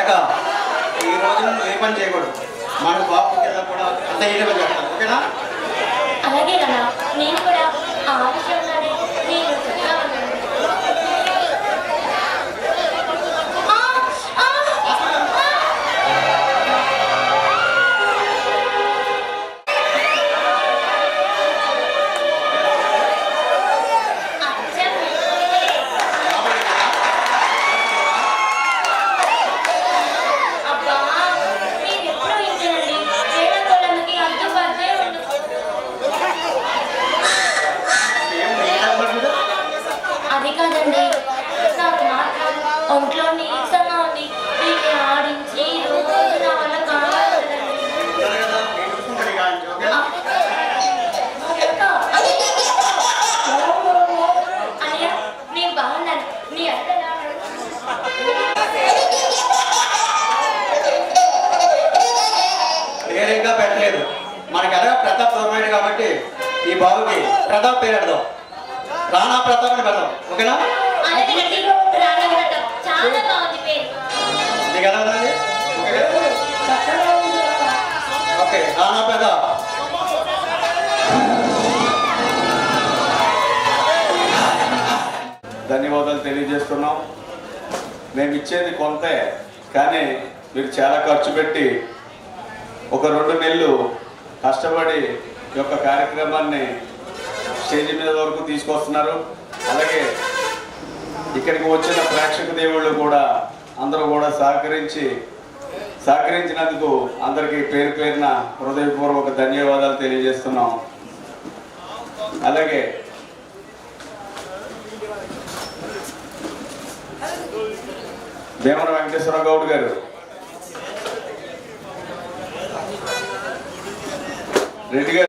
రేఖ ఈ రోజు నువ్వు ఏ పని చేయకూడదు. మన బాబు కింద కూడా అంత ఏ పని చేస్తాను, ఓకేనా? అలాగే నాన్న, నేను కూడా ఆ విషయంలోనే నేను చక్కగా ఉన్నాను. అబ్బా, మీరు ఎప్పుడూ ఇంతేనండి. వేళకోళంకి అడ్డుపడ్డే ఉండదు. అది కాదండి, నాకు మాత్రం ఒంట్లో నీరసంగా ఉంది. వీటిని ఆడించి రోజు నా వల్ల కావాలి కదండి. సరే కదా, నేను చూసుకుంటాను ఇక నుంచి, ఓకేనా? అన్నయ్య, నేను బాగున్నాను. నీ అత్త ఎలా ఉన్నాడు? పేరు ఇంకా పెట్టలేదు. మనకి ఎలాగ ప్రతాప్ దూరమైంది కాబట్టి ఈ బాబుకి ప్రతాప్ పేరు పెడదాం. రాణా ప్రతాప్ అని పెడదాం, ఓకేనా? అలాగేనండి, రాణి వ్రతం. చాలా బాగుంది పేరు. నీకు ఎలా ఉందండి? ఓకే కదా? చక్కగా ఉంది కదా. ఓకే, రాణా ప్రతాప్. ధన్యవాదాలు తెలియజేస్తున్నాం. మేము ఇచ్చేది కొంతే, కానీ మీరు చాలా ఖర్చు పెట్టి ఒక 2 నెలలు కష్టపడి ఈ యొక్క కార్యక్రమాన్ని స్టేజ్ మీద వరకు తీసుకొస్తున్నారు. అలాగే ఇక్కడికి వచ్చిన ప్రేక్షక దేవుళ్ళు కూడా అందరూ కూడా సహకరించినందుకు అందరికీ పేరు పేరున హృదయపూర్వక ధన్యవాదాలు తెలియజేస్తున్నాం. అలాగే వేమన వెంకటేశ్వర గౌడ్ గారు, రెడ్డి గారు